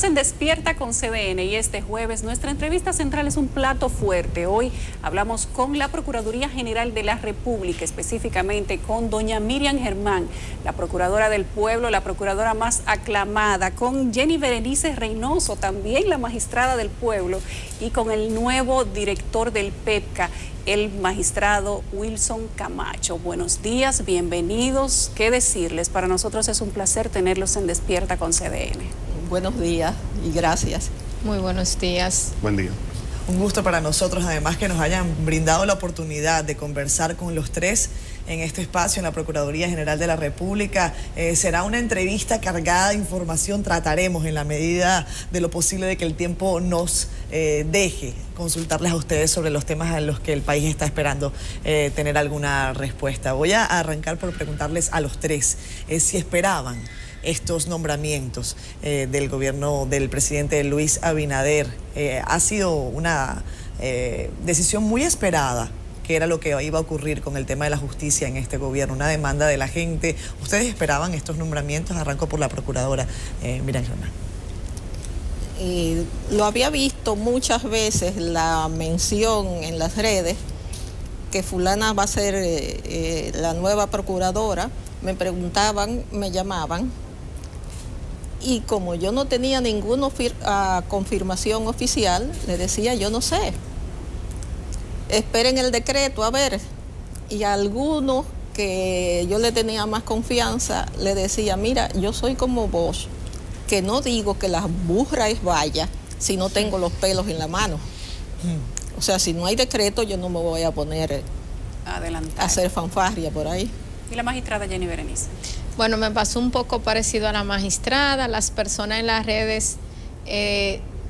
en Despierta con CDN y este jueves nuestra entrevista central es un plato fuerte. Hoy hablamos con la Procuraduría General de la República, específicamente con doña Miriam Germán, la Procuradora del Pueblo, la Procuradora más aclamada, con Jenny Berenice Reynoso, también la Magistrada del Pueblo, y con el nuevo director del PEPCA, el magistrado Wilson Camacho. Buenos días, bienvenidos. ¿Qué decirles? Para nosotros es un placer tenerlos en Despierta con CDN. Buenos días y gracias. Muy buenos días. Buen día. Un gusto para nosotros, además, que nos hayan brindado la oportunidad de conversar con los tres en este espacio en la Procuraduría General de la República. Será una entrevista cargada de información. Trataremos, en la medida de lo posible, de que el tiempo nos deje consultarles a ustedes sobre los temas en los que el país está esperando tener alguna respuesta. Voy a arrancar por preguntarles a los tres si esperaban estos nombramientos del gobierno del presidente Luis Abinader. Ha sido una decisión muy esperada, que era lo que iba a ocurrir con el tema de la justicia en este gobierno, una demanda de la gente. ¿Ustedes esperaban estos nombramientos? Arranco por la procuradora Miriam Germán. Lo había visto muchas veces, la mención en las redes, que fulana va a ser la nueva procuradora. Me preguntaban, me llamaban, y como yo no tenía ninguna confirmación oficial, le decía, yo no sé, esperen el decreto a ver. Y a algunos que yo le tenía más confianza, le decía, mira, yo soy como vos, que no digo que la burra es vaya si no tengo los pelos en la mano. O sea, si no hay decreto, yo no me voy a poner a hacer fanfarria por ahí. ¿Y la magistrada Jenny Berenice? Bueno, me pasó un poco parecido a la magistrada. Las personas en las redes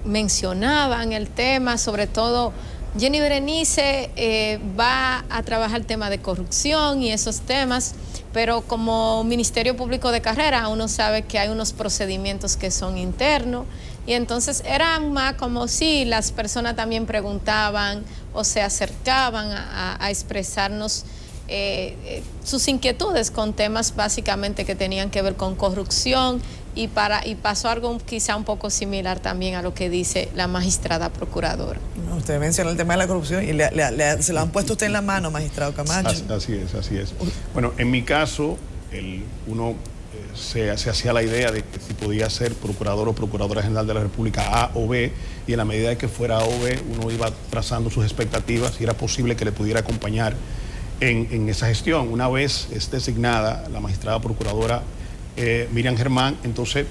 mencionaban el tema, sobre todo Jenny Berenice va a trabajar el tema de corrupción y esos temas, pero como Ministerio Público de Carrera uno sabe que hay unos procedimientos que son internos, y entonces era más como si las personas también preguntaban o se acercaban a expresarnos sus inquietudes con temas básicamente que tenían que ver con corrupción, y pasó algo quizá un poco similar también a lo que dice la magistrada procuradora. No, usted mencionó el tema de la corrupción y se lo han puesto usted en la mano, magistrado Camacho. Así es. Bueno, en mi caso, uno se hacía la idea de que si podía ser procurador o procuradora general de la República A o B, y en la medida de que fuera A o B, uno iba trazando sus expectativas y era posible que le pudiera acompañar en esa gestión. Una vez designada la magistrada procuradora Miriam Germán, entonces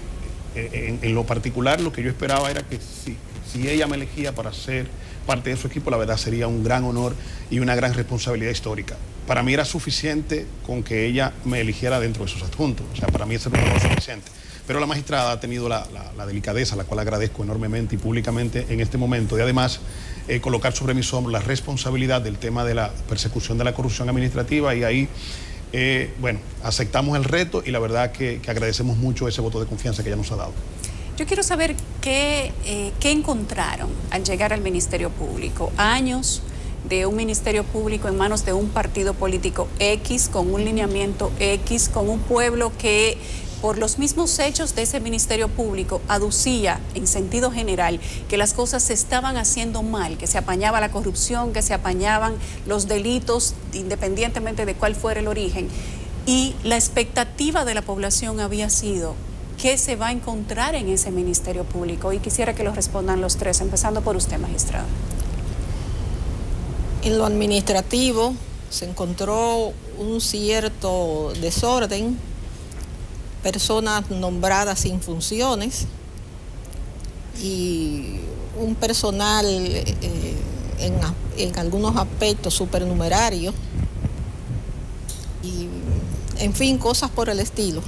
en lo particular lo que yo esperaba era que si ella me elegía para ser parte de su equipo, la verdad sería un gran honor y una gran responsabilidad histórica. Para mí era suficiente con que ella me eligiera dentro de sus adjuntos, o sea, para mí ese era suficiente. Pero la magistrada ha tenido la delicadeza, la cual agradezco enormemente y públicamente en este momento, de además colocar sobre mis hombros la responsabilidad del tema de la persecución de la corrupción administrativa, y ahí, bueno, aceptamos el reto, y la verdad que agradecemos mucho ese voto de confianza que ella nos ha dado. Yo quiero saber qué encontraron al llegar al Ministerio Público. Años de un Ministerio Público en manos de un partido político X, con un lineamiento X, con un pueblo que por los mismos hechos de ese Ministerio Público aducía en sentido general que las cosas se estaban haciendo mal, que se apañaba la corrupción, que se apañaban los delitos, independientemente de cuál fuera el origen. Y la expectativa de la población había sido qué se va a encontrar en ese Ministerio Público. Y quisiera que lo respondan los tres, empezando por usted, magistrado. En lo administrativo se encontró un cierto desorden, personas nombradas sin funciones y un personal en algunos aspectos supernumerario, y en fin, cosas por el estilo.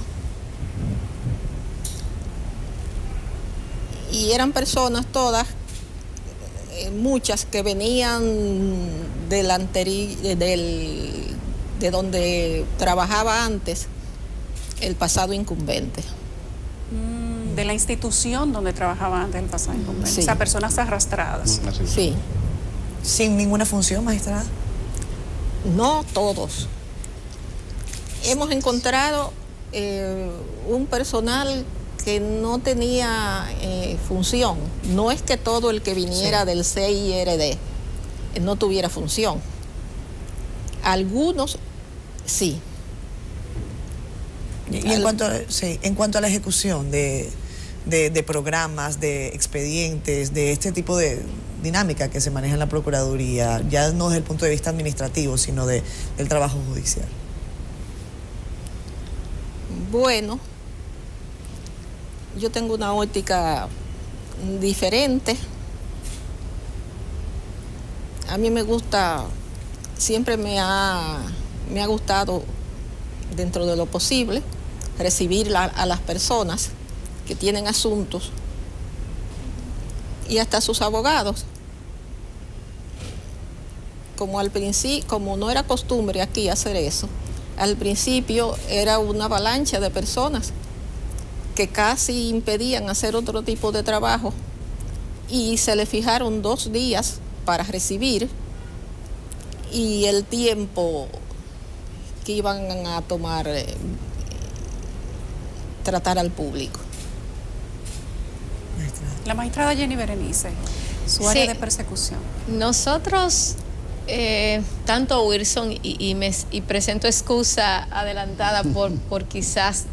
Y eran personas todas, muchas que venían de donde trabajaba antes el pasado incumbente. De la institución donde trabajaba antes el pasado incumbente. Sí. O sea, personas arrastradas. Sí. ¿Sin ninguna función, magistrada? No todos. Hemos encontrado un personal que no tenía función. No es que todo el que viniera del CIRD no tuviera función. Algunos sí. Y en cuanto a la ejecución de programas, de expedientes, de este tipo de dinámica que se maneja en la Procuraduría, ya no desde el punto de vista administrativo, sino del trabajo judicial. Bueno, yo tengo una óptica diferente. A mí me gusta, siempre me ha gustado, dentro de lo posible, recibir a las personas que tienen asuntos y hasta sus abogados. Como al principio, como no era costumbre aquí hacer eso, al principio era una avalancha de personas que casi impedían hacer otro tipo de trabajo y se le fijaron 2 días para recibir y el tiempo que iban a tomar tratar al público. La magistrada Jenny Berenice, su área de persecución. Nosotros, tanto Wilson, y presento excusa adelantada por quizás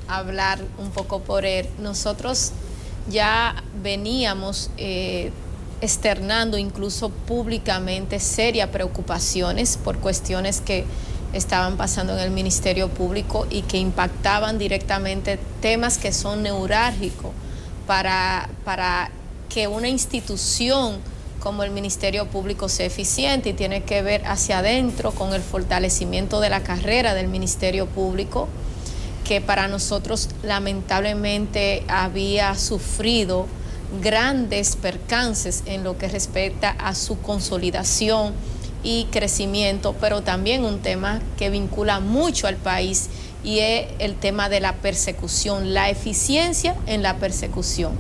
hablar un poco por él, nosotros ya veníamos externando incluso públicamente serias preocupaciones por cuestiones que estaban pasando en el Ministerio Público y que impactaban directamente temas que son neurálgicos para que una institución como el Ministerio Público sea eficiente, y tiene que ver hacia adentro con el fortalecimiento de la carrera del Ministerio Público, que para nosotros lamentablemente había sufrido grandes percances en lo que respecta a su consolidación y crecimiento, pero también un tema que vincula mucho al país, y es el tema de la persecución, la eficiencia en la persecución.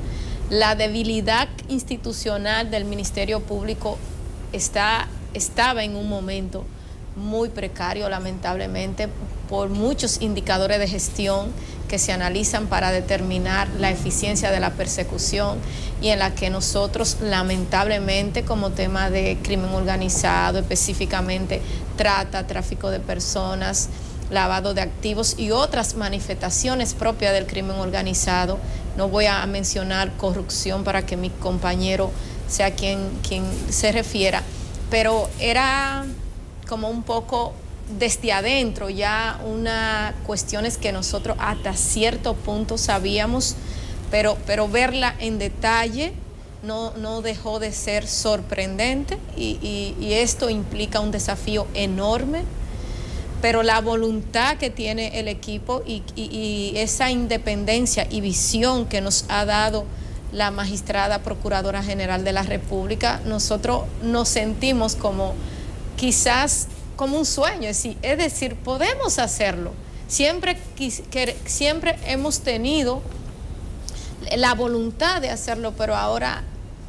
La debilidad institucional del Ministerio Público estaba en un momento muy precario, lamentablemente, por muchos indicadores de gestión que se analizan para determinar la eficiencia de la persecución, y en la que nosotros lamentablemente, como tema de crimen organizado, específicamente trata, tráfico de personas, lavado de activos y otras manifestaciones propias del crimen organizado, no voy a mencionar corrupción para que mi compañero sea quien se refiera, pero era como un poco desde adentro ya una cuestiones que nosotros hasta cierto punto sabíamos, pero verla en detalle no dejó de ser sorprendente, y esto implica un desafío enorme, pero la voluntad que tiene el equipo y esa independencia y visión que nos ha dado la magistrada Procuradora General de la República, nosotros nos sentimos como quizás como un sueño, es decir, podemos hacerlo. Siempre hemos tenido la voluntad de hacerlo, pero ahora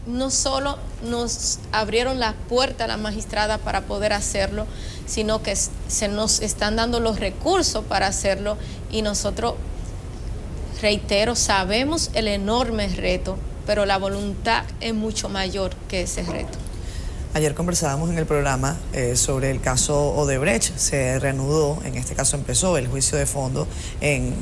no solo nos abrieron la puerta a la magistrada para poder hacerlo, sino que se nos están dando los recursos para hacerlo, y nosotros, reitero, sabemos el enorme reto, pero la voluntad es mucho mayor que ese reto. Ayer conversábamos en el programa sobre el caso Odebrecht. Se reanudó, en este caso empezó el juicio de fondo en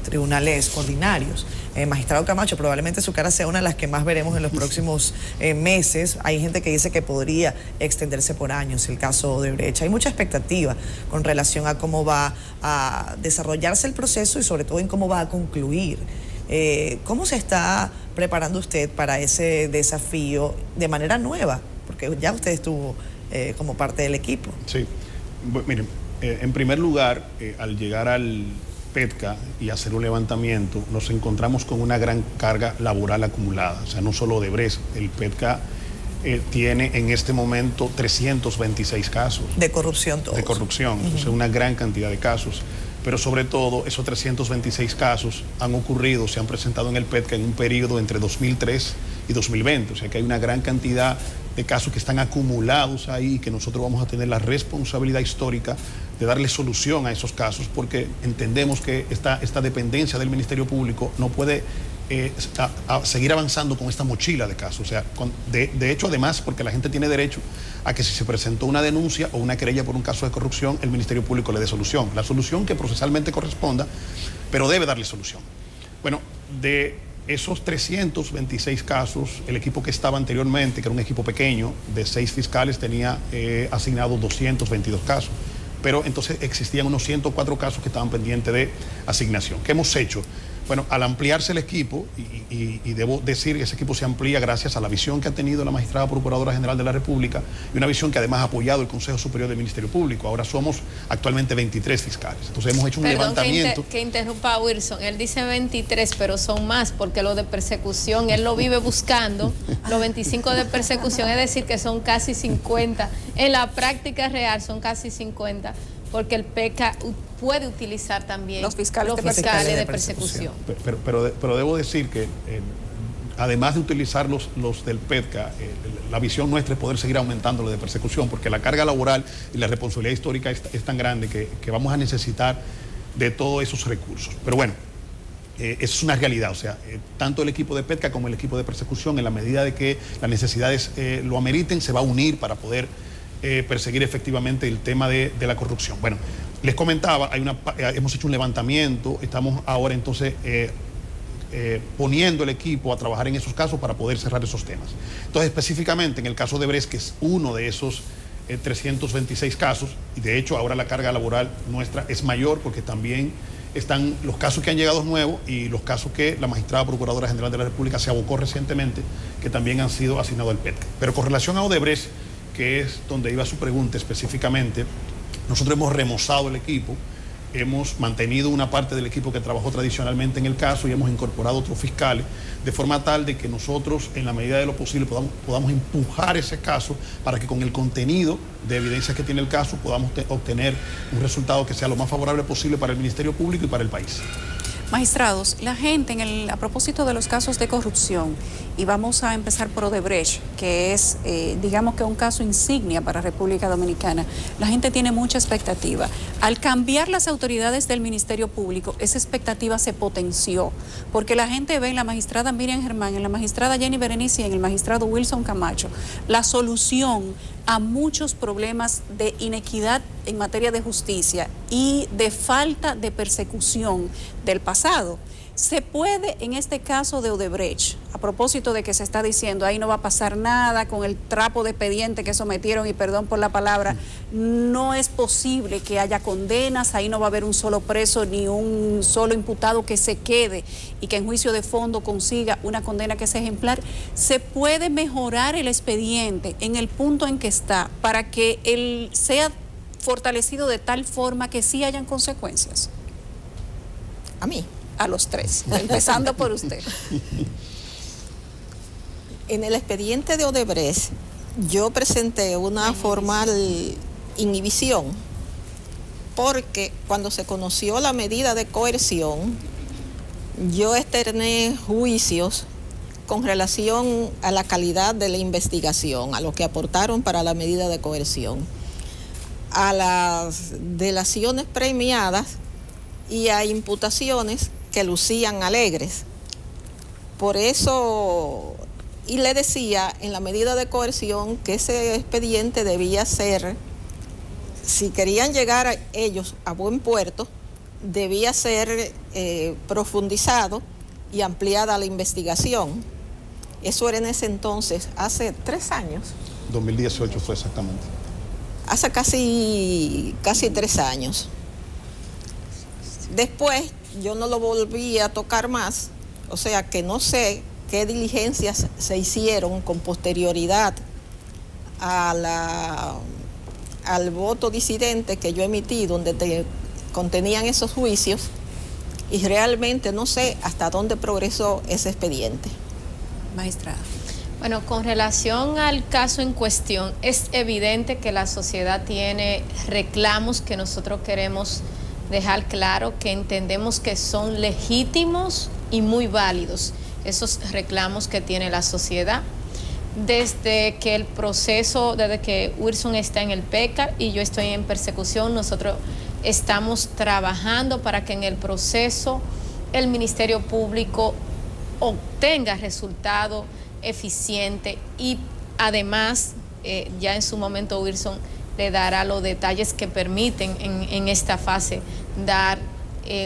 tribunales ordinarios. Magistrado Camacho, probablemente su cara sea una de las que más veremos en los próximos meses. Hay gente que dice que podría extenderse por años el caso Odebrecht. Hay mucha expectativa con relación a cómo va a desarrollarse el proceso y sobre todo en cómo va a concluir. ¿Cómo se está preparando usted para ese desafío de manera nueva? Porque ya usted estuvo como parte del equipo. Sí, miren, en primer lugar, al llegar al PETCA y hacer un levantamiento, nos encontramos con una gran carga laboral acumulada. O sea, no solo Odebrecht, el PETCA tiene en este momento 326 casos. De corrupción todos. De corrupción, o sea, una gran cantidad de casos. Pero sobre todo, esos 326 casos han ocurrido, se han presentado en el PETCA en un periodo entre 2003 y 2020. O sea, que hay una gran cantidad de casos que están acumulados ahí, que nosotros vamos a tener la responsabilidad histórica de darle solución a esos casos, porque entendemos que esta dependencia del Ministerio Público no puede a seguir avanzando con esta mochila de casos. O sea, de hecho, además, porque la gente tiene derecho a que si se presentó una denuncia o una querella por un caso de corrupción, el Ministerio Público le dé solución. La solución que procesalmente corresponda, pero debe darle solución. Bueno, de esos 326 casos, el equipo que estaba anteriormente, que era un equipo pequeño, de 6 fiscales, tenía asignados 222 casos. Pero entonces existían unos 104 casos que estaban pendientes de asignación. ¿Qué hemos hecho? Bueno, al ampliarse el equipo, y debo decir que ese equipo se amplía gracias a la visión que ha tenido la magistrada Procuradora General de la República y una visión que además ha apoyado el Consejo Superior del Ministerio Público. Ahora somos actualmente 23 fiscales. Entonces hemos hecho un levantamiento. Que interrumpa a Wilson. Él dice 23, pero son más porque lo de persecución, él lo vive buscando. Los 25 de persecución, es decir, que son casi 50. En la práctica real son casi 50. Porque el PECA puede utilizar también los fiscales de persecución. Pero debo decir que además de utilizar los del PECA, la visión nuestra es poder seguir aumentando lo de persecución, porque la carga laboral y la responsabilidad histórica es tan grande que vamos a necesitar de todos esos recursos. Pero bueno, eso es una realidad. O sea, tanto el equipo de PECA como el equipo de persecución, en la medida de que las necesidades lo ameriten, se va a unir para poder perseguir efectivamente el tema de la corrupción. Bueno, les comentaba, hemos hecho un levantamiento, estamos ahora entonces poniendo el equipo a trabajar en esos casos para poder cerrar esos temas. Entonces, específicamente en el caso de Brecht, que es uno de esos 326 casos, y de hecho ahora la carga laboral nuestra es mayor porque también están los casos que han llegado nuevos y los casos que la magistrada Procuradora General de la República se abocó recientemente, que también han sido asignados al PETCA. Pero con relación a Odebrecht, que es donde iba su pregunta específicamente, nosotros hemos remozado el equipo, hemos mantenido una parte del equipo que trabajó tradicionalmente en el caso y hemos incorporado otros fiscales, de forma tal de que nosotros, en la medida de lo posible, podamos empujar ese caso para que con el contenido de evidencias que tiene el caso podamos obtener un resultado que sea lo más favorable posible para el Ministerio Público y para el país. Magistrados, la gente, a propósito de los casos de corrupción, y vamos a empezar por Odebrecht, que es, digamos que un caso insignia para República Dominicana, la gente tiene mucha expectativa. Al cambiar las autoridades del Ministerio Público, esa expectativa se potenció, porque la gente ve en la magistrada Miriam Germán, en la magistrada Jenny Berenice y en el magistrado Wilson Camacho la solución a muchos problemas de inequidad en materia de justicia y de falta de persecución del pasado. Se puede, en este caso de Odebrecht, a propósito de que se está diciendo ahí no va a pasar nada con el trapo de expediente que sometieron, y perdón por la palabra, no es posible que haya condenas, ahí no va a haber un solo preso ni un solo imputado que se quede y que en juicio de fondo consiga una condena que sea ejemplar. Se puede mejorar el expediente en el punto en que está para que él sea fortalecido de tal forma que sí hayan consecuencias. A mí. A los tres, empezando por usted. En el expediente de Odebrecht, yo presenté una formal inhibición, porque cuando se conoció la medida de coerción, yo externé juicios con relación a la calidad de la investigación, a lo que aportaron para la medida de coerción, a las delaciones premiadas y a imputaciones que lucían alegres. Por eso, y le decía en la medida de coerción que ese expediente debía ser, si querían llegar ellos a buen puerto, debía ser profundizado y ampliada la investigación. Eso era en ese entonces, hace 3 años. 2018 fue exactamente. Hace casi 3 años. Después yo no lo volví a tocar más, o sea que no sé qué diligencias se hicieron con posterioridad al voto disidente que yo emití, donde contenían esos juicios, y realmente no sé hasta dónde progresó ese expediente. Magistrada. Bueno, con relación al caso en cuestión, es evidente que la sociedad tiene reclamos que nosotros queremos dejar claro que entendemos que son legítimos y muy válidos esos reclamos que tiene la sociedad. Desde que el proceso, desde que Wilson está en el PECA y yo estoy en persecución, nosotros estamos trabajando para que en el proceso el Ministerio Público obtenga resultado eficiente y además ya en su momento Wilson le dará los detalles que permiten en esta fase dar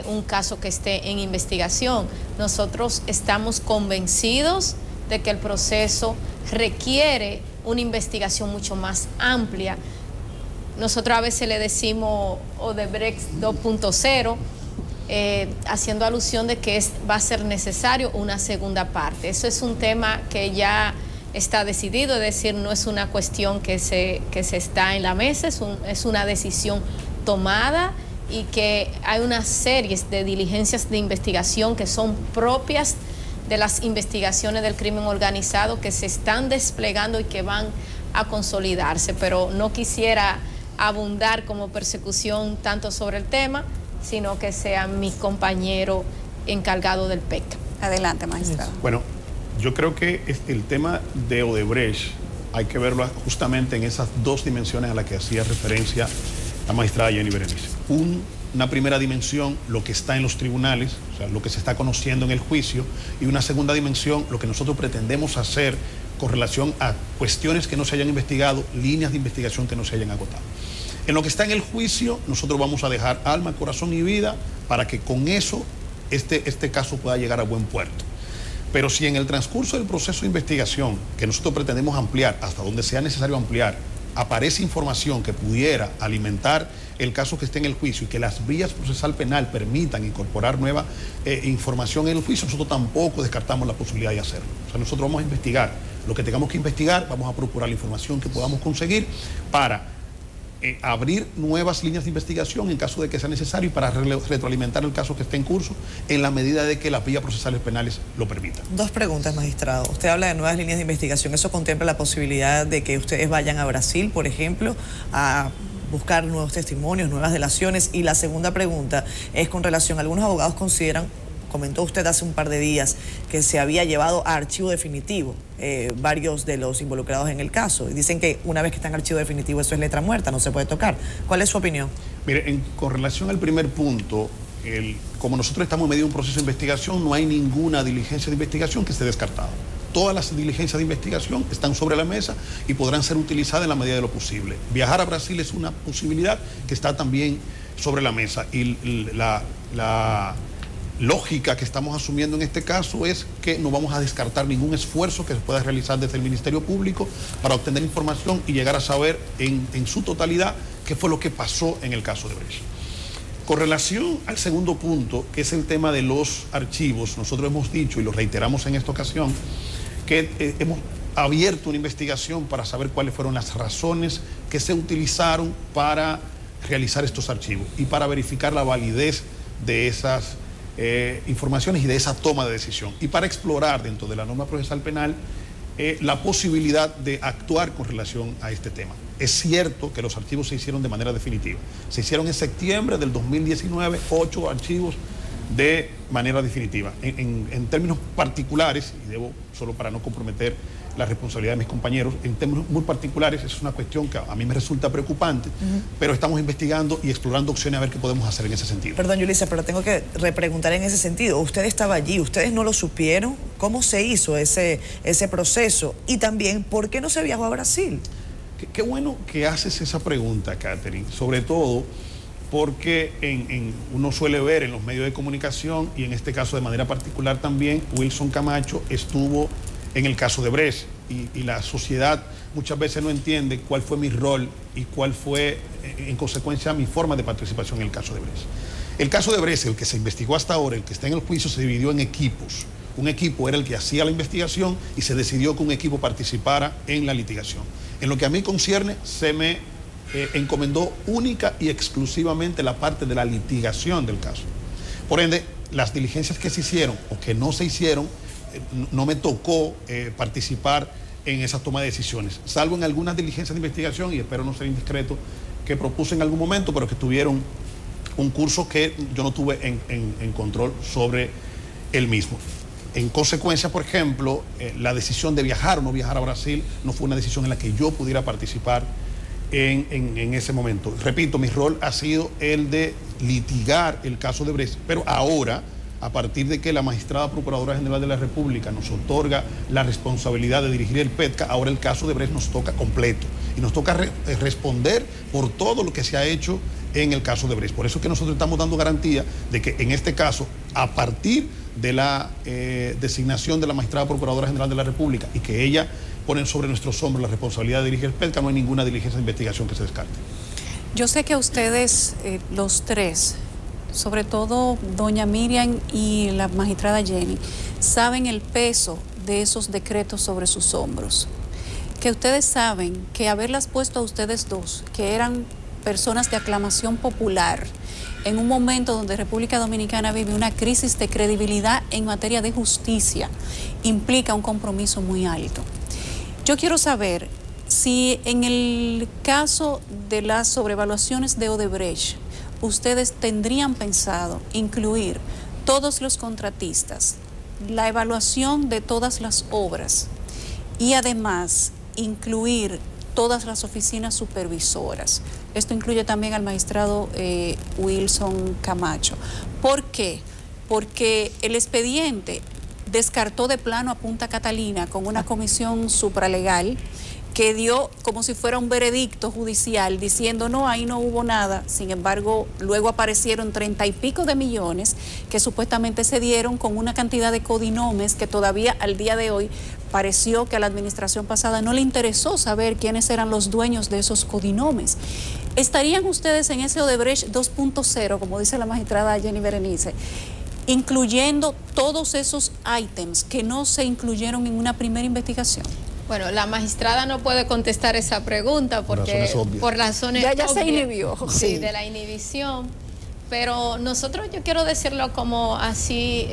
un caso que esté en investigación. Nosotros estamos convencidos de que el proceso requiere una investigación mucho más amplia. Nosotros a veces le decimos Odebrecht 2.0, haciendo alusión de que va a ser necesario una segunda parte. Eso es un tema que ya está decidido, es decir, no es una cuestión que se está en la mesa, es una decisión tomada y que hay una serie de diligencias de investigación que son propias de las investigaciones del crimen organizado que se están desplegando y que van a consolidarse, pero no quisiera abundar como persecución tanto sobre el tema, sino que sea mi compañero encargado del PEC. Adelante, magistrado. Bueno, yo creo que el tema de Odebrecht hay que verlo justamente en esas dos dimensiones a las que hacía referencia la magistrada Jenny Berenice. Una primera dimensión, lo que está en los tribunales, o sea, lo que se está conociendo en el juicio, y una segunda dimensión, lo que nosotros pretendemos hacer con relación a cuestiones que no se hayan investigado, líneas de investigación que no se hayan agotado. En lo que está en el juicio, nosotros vamos a dejar alma, corazón y vida para que con eso este caso pueda llegar a buen puerto. Pero si en el transcurso del proceso de investigación, que nosotros pretendemos ampliar hasta donde sea necesario ampliar, aparece información que pudiera alimentar el caso que esté en el juicio y que las vías procesal penal permitan incorporar nueva información en el juicio, nosotros tampoco descartamos la posibilidad de hacerlo. O sea, nosotros vamos a investigar lo que tengamos que investigar, vamos a procurar la información que podamos conseguir para abrir nuevas líneas de investigación en caso de que sea necesario y para retroalimentar el caso que esté en curso en la medida de que las vías procesales penales lo permitan. Dos preguntas, magistrado. Usted habla de nuevas líneas de investigación. ¿Eso contempla la posibilidad de que ustedes vayan a Brasil, por ejemplo, a buscar nuevos testimonios, nuevas delaciones? Y la segunda pregunta es con relación, algunos abogados consideran, comentó usted hace un par de días, que se había llevado a archivo definitivo varios de los involucrados en el caso. Y dicen que una vez que está en archivo definitivo eso es letra muerta, no se puede tocar. ¿Cuál es su opinión? Mire, con relación al primer punto, como nosotros estamos en medio de un proceso de investigación, no hay ninguna diligencia de investigación que esté descartada. Todas las diligencias de investigación están sobre la mesa y podrán ser utilizadas en la medida de lo posible. Viajar a Brasil es una posibilidad que está también sobre la mesa. Y la lógica que estamos asumiendo en este caso es que no vamos a descartar ningún esfuerzo que se pueda realizar desde el Ministerio Público para obtener información y llegar a saber en su totalidad qué fue lo que pasó en el caso de Brecht. Con relación al segundo punto, que es el tema de los archivos, nosotros hemos dicho y lo reiteramos en esta ocasión que hemos abierto una investigación para saber cuáles fueron las razones que se utilizaron para realizar estos archivos y para verificar la validez de esas informaciones y de esa toma de decisión y para explorar dentro de la norma procesal penal la posibilidad de actuar con relación a este tema. Es cierto que los archivos se hicieron de manera definitiva. Se hicieron en septiembre del 2019, 8 archivos de manera definitiva. En términos particulares, y debo, solo para no comprometer la responsabilidad de mis compañeros, en términos muy particulares, es una cuestión que a mí me resulta preocupante, pero estamos investigando y explorando opciones a ver qué podemos hacer en ese sentido. Perdón, Yulisa, pero tengo que repreguntar en ese sentido. Usted estaba allí, ¿ustedes no lo supieron? ¿Cómo se hizo ese proceso? Y también, ¿por qué no se viajó a Brasil? Qué bueno que haces esa pregunta, Catherine, sobre todo porque uno suele ver en los medios de comunicación, y en este caso de manera particular también, Wilson Camacho estuvo en el caso de Brecht y la sociedad muchas veces no entiende cuál fue mi rol y cuál fue, en consecuencia, mi forma de participación en el caso de Brecht. El caso de Brecht, el que se investigó hasta ahora, el que está en el juicio, se dividió en equipos. Un equipo era el que hacía la investigación y se decidió que un equipo participara en la litigación. En lo que a mí concierne, se me encomendó única y exclusivamente la parte de la litigación del caso. Por ende, las diligencias que se hicieron o que no se hicieron, no me tocó participar en esa toma de decisiones, salvo en algunas diligencias de investigación, y espero no ser indiscreto, que propuse en algún momento, pero que tuvieron un curso que yo no tuve en control sobre el mismo. En consecuencia, por ejemplo, la decisión de viajar o no viajar a Brasil no fue una decisión en la que yo pudiera participar en ese momento. Repito, mi rol ha sido el de litigar el caso de Brecht, pero ahora a partir de que la magistrada Procuradora General de la República nos otorga la responsabilidad de dirigir el PETCA, ahora el caso de Brecht nos toca completo y nos toca responder por todo lo que se ha hecho en el caso de Brecht. Por eso es que nosotros estamos dando garantía de que en este caso, a partir de la designación de la magistrada Procuradora General de la República y que ella pone sobre nuestros hombros la responsabilidad de dirigir el PETCA, no hay ninguna diligencia de investigación que se descarte. Yo sé que ustedes, los tres, sobre todo doña Miriam y la magistrada Jenny, saben el peso de esos decretos sobre sus hombros. Que ustedes saben que haberlas puesto a ustedes dos, que eran personas de aclamación popular, en un momento donde República Dominicana vive una crisis de credibilidad en materia de justicia, implica un compromiso muy alto. Yo quiero saber si en el caso de las sobrevaluaciones de Odebrecht, ustedes tendrían pensado incluir todos los contratistas, la evaluación de todas las obras y además incluir todas las oficinas supervisoras. Esto incluye también al magistrado Wilson Camacho. ¿Por qué? Porque el expediente descartó de plano a Punta Catalina con una comisión supralegal que dio como si fuera un veredicto judicial diciendo no, ahí no hubo nada. Sin embargo, luego aparecieron 30 y pico de millones que supuestamente se dieron con una cantidad de codinomes que todavía al día de hoy pareció que a la administración pasada no le interesó saber quiénes eran los dueños de esos codinomes. ¿Estarían ustedes en ese Odebrecht 2.0, como dice la magistrada Jenny Berenice, incluyendo todos esos ítems que no se incluyeron en una primera investigación? Bueno, la magistrada no puede contestar esa pregunta porque por razones ya obvias, se inhibió. Sí, de la inhibición. Pero nosotros, yo quiero decirlo como así,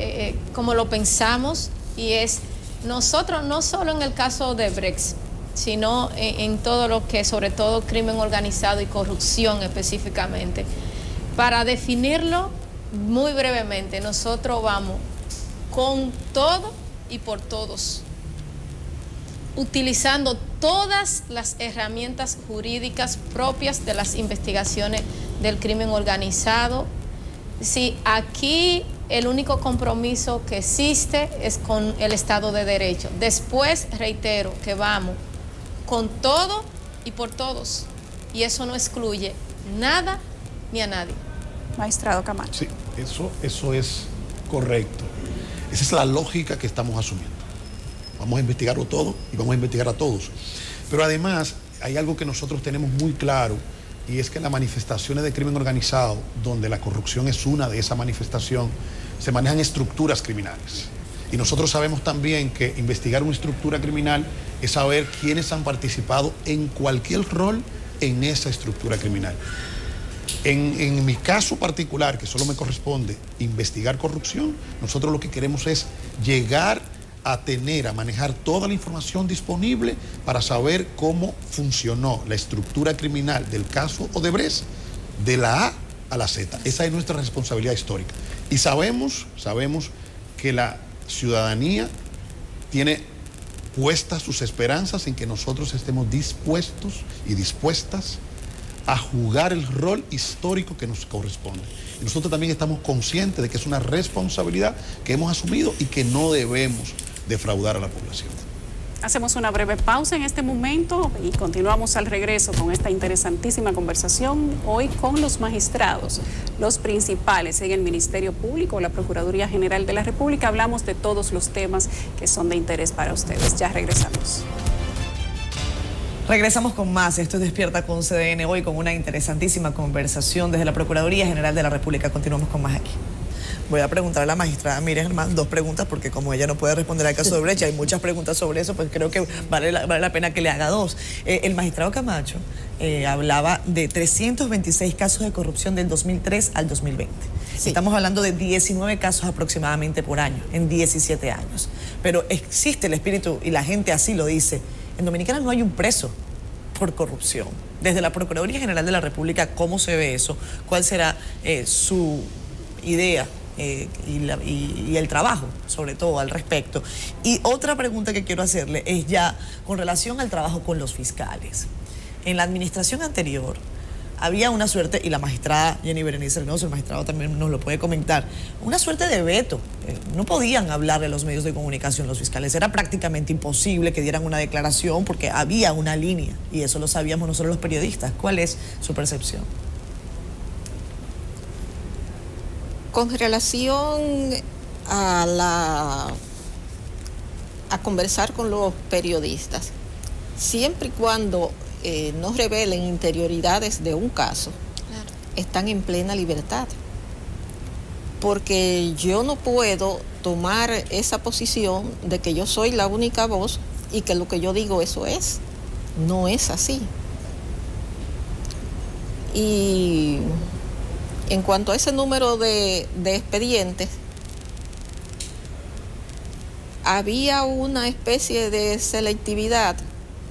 como lo pensamos, y es nosotros no solo en el caso de Brecht, sino en todo lo que, sobre todo crimen organizado y corrupción específicamente. Para definirlo muy brevemente, nosotros vamos con todo y por todos, utilizando todas las herramientas jurídicas propias de las investigaciones del crimen organizado. Sí, aquí el único compromiso que existe es con el Estado de Derecho. Después, reitero, que vamos con todo y por todos. Y eso no excluye nada ni a nadie. Magistrado Camacho. Sí, eso es correcto. Esa es la lógica que estamos asumiendo. Vamos a investigarlo todo y vamos a investigar a todos. Pero además hay algo que nosotros tenemos muy claro y es que en las manifestaciones de crimen organizado, donde la corrupción es una de esa manifestación, se manejan estructuras criminales. Y nosotros sabemos también que investigar una estructura criminal es saber quiénes han participado en cualquier rol en esa estructura criminal. En mi caso particular, que solo me corresponde investigar corrupción, nosotros lo que queremos es llegar a manejar toda la información disponible para saber cómo funcionó la estructura criminal del caso Odebrecht de la A a la Z. Esa es nuestra responsabilidad histórica. Y sabemos que la ciudadanía tiene puestas sus esperanzas en que nosotros estemos dispuestos y dispuestas a jugar el rol histórico que nos corresponde. Y nosotros también estamos conscientes de que es una responsabilidad que hemos asumido y que no debemos defraudar a la población. Hacemos una breve pausa en este momento y continuamos al regreso con esta interesantísima conversación hoy con los magistrados, los principales en el Ministerio Público, la Procuraduría General de la República. Hablamos de todos los temas que son de interés para ustedes. Ya regresamos. Regresamos con más. Esto es Despierta con CDN hoy con una interesantísima conversación desde la Procuraduría General de la República. Continuamos con más aquí. Voy a preguntar a la magistrada Miriam Germán 2 preguntas porque como ella no puede responder al caso de Brecht, hay muchas preguntas sobre eso, pues creo que vale la pena que le haga 2. El magistrado Camacho hablaba de 326 casos de corrupción del 2003 al 2020. Sí. Estamos hablando de 19 casos aproximadamente por año, en 17 años. Pero existe el espíritu, y la gente así lo dice, en Dominicana no hay un preso por corrupción. Desde la Procuraduría General de la República, ¿cómo se ve eso? ¿Cuál será su idea? Y el trabajo, sobre todo, al respecto. Y otra pregunta que quiero hacerle es ya con relación al trabajo con los fiscales. En la administración anterior había una suerte, y la magistrada Jenny Berenice Reynoso, el magistrado también nos lo puede comentar, una suerte de veto. No podían hablarle a los medios de comunicación los fiscales, era prácticamente imposible que dieran una declaración porque había una línea, y eso lo sabíamos nosotros los periodistas. ¿Cuál es su percepción? Con relación a conversar con los periodistas, siempre y cuando no revelen interioridades de un caso, claro, están en plena libertad. Porque yo no puedo tomar esa posición de que yo soy la única voz y que lo que yo digo eso es. No es así. Y en cuanto a ese número de expedientes, había una especie de selectividad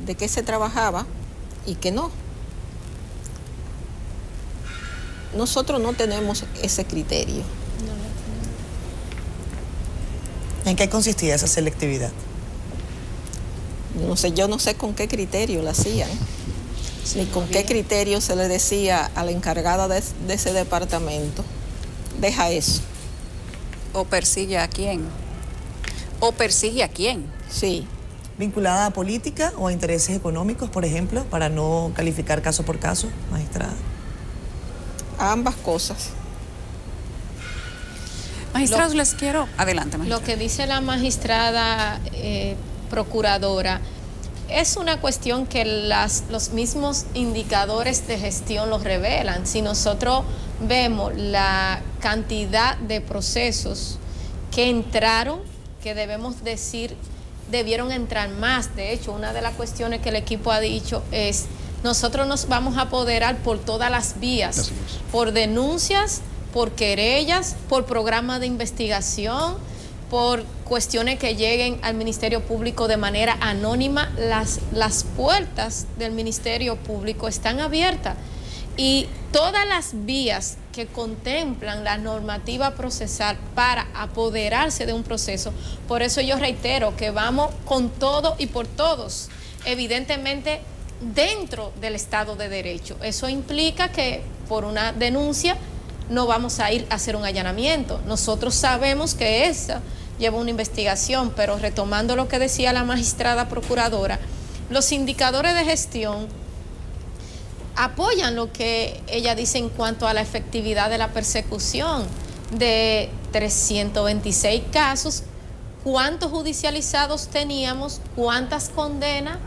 de qué se trabajaba y qué no. Nosotros no tenemos ese criterio. ¿En qué consistía esa selectividad? No sé, yo no sé con qué criterio la hacían, ni con qué criterio se le decía a la encargada de ese departamento, deja eso. ¿O persigue a quién? ¿O persigue a quién? Sí. ¿Vinculada a política o a intereses económicos, por ejemplo, para no calificar caso por caso, magistrada? A ambas cosas. Magistrados, les quiero... Adelante, magistrada. Lo que dice la magistrada procuradora es una cuestión que los mismos indicadores de gestión los revelan. Si nosotros vemos la cantidad de procesos que entraron, que debemos decir, debieron entrar más. De hecho, una de las cuestiones que el equipo ha dicho es, nosotros nos vamos a apoderar por todas las vías, por denuncias, por querellas, por programas de investigación, por cuestiones que lleguen al Ministerio Público de manera anónima. Las puertas del Ministerio Público están abiertas y todas las vías que contemplan la normativa procesal para apoderarse de un proceso. Por eso yo reitero que vamos con todo y por todos, evidentemente dentro del Estado de Derecho. Eso implica que por una denuncia no vamos a ir a hacer un allanamiento. Nosotros sabemos que esa lleva una investigación, pero retomando lo que decía la magistrada procuradora, los indicadores de gestión apoyan lo que ella dice en cuanto a la efectividad de la persecución. De 326 casos, ¿cuántos judicializados teníamos? ¿Cuántas condenas?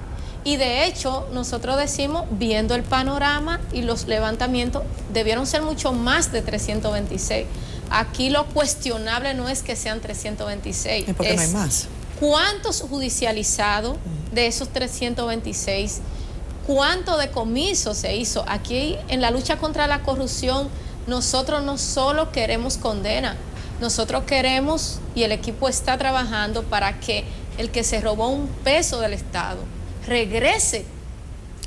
Y de hecho, nosotros decimos, viendo el panorama y los levantamientos, debieron ser mucho más de 326. Aquí lo cuestionable no es que sean 326. ¿Y por qué no hay más? ¿Cuántos judicializados de esos 326? ¿Cuánto decomiso se hizo? Aquí en la lucha contra la corrupción, nosotros no solo queremos condena, nosotros queremos, y el equipo está trabajando para que el que se robó un peso del Estado regrese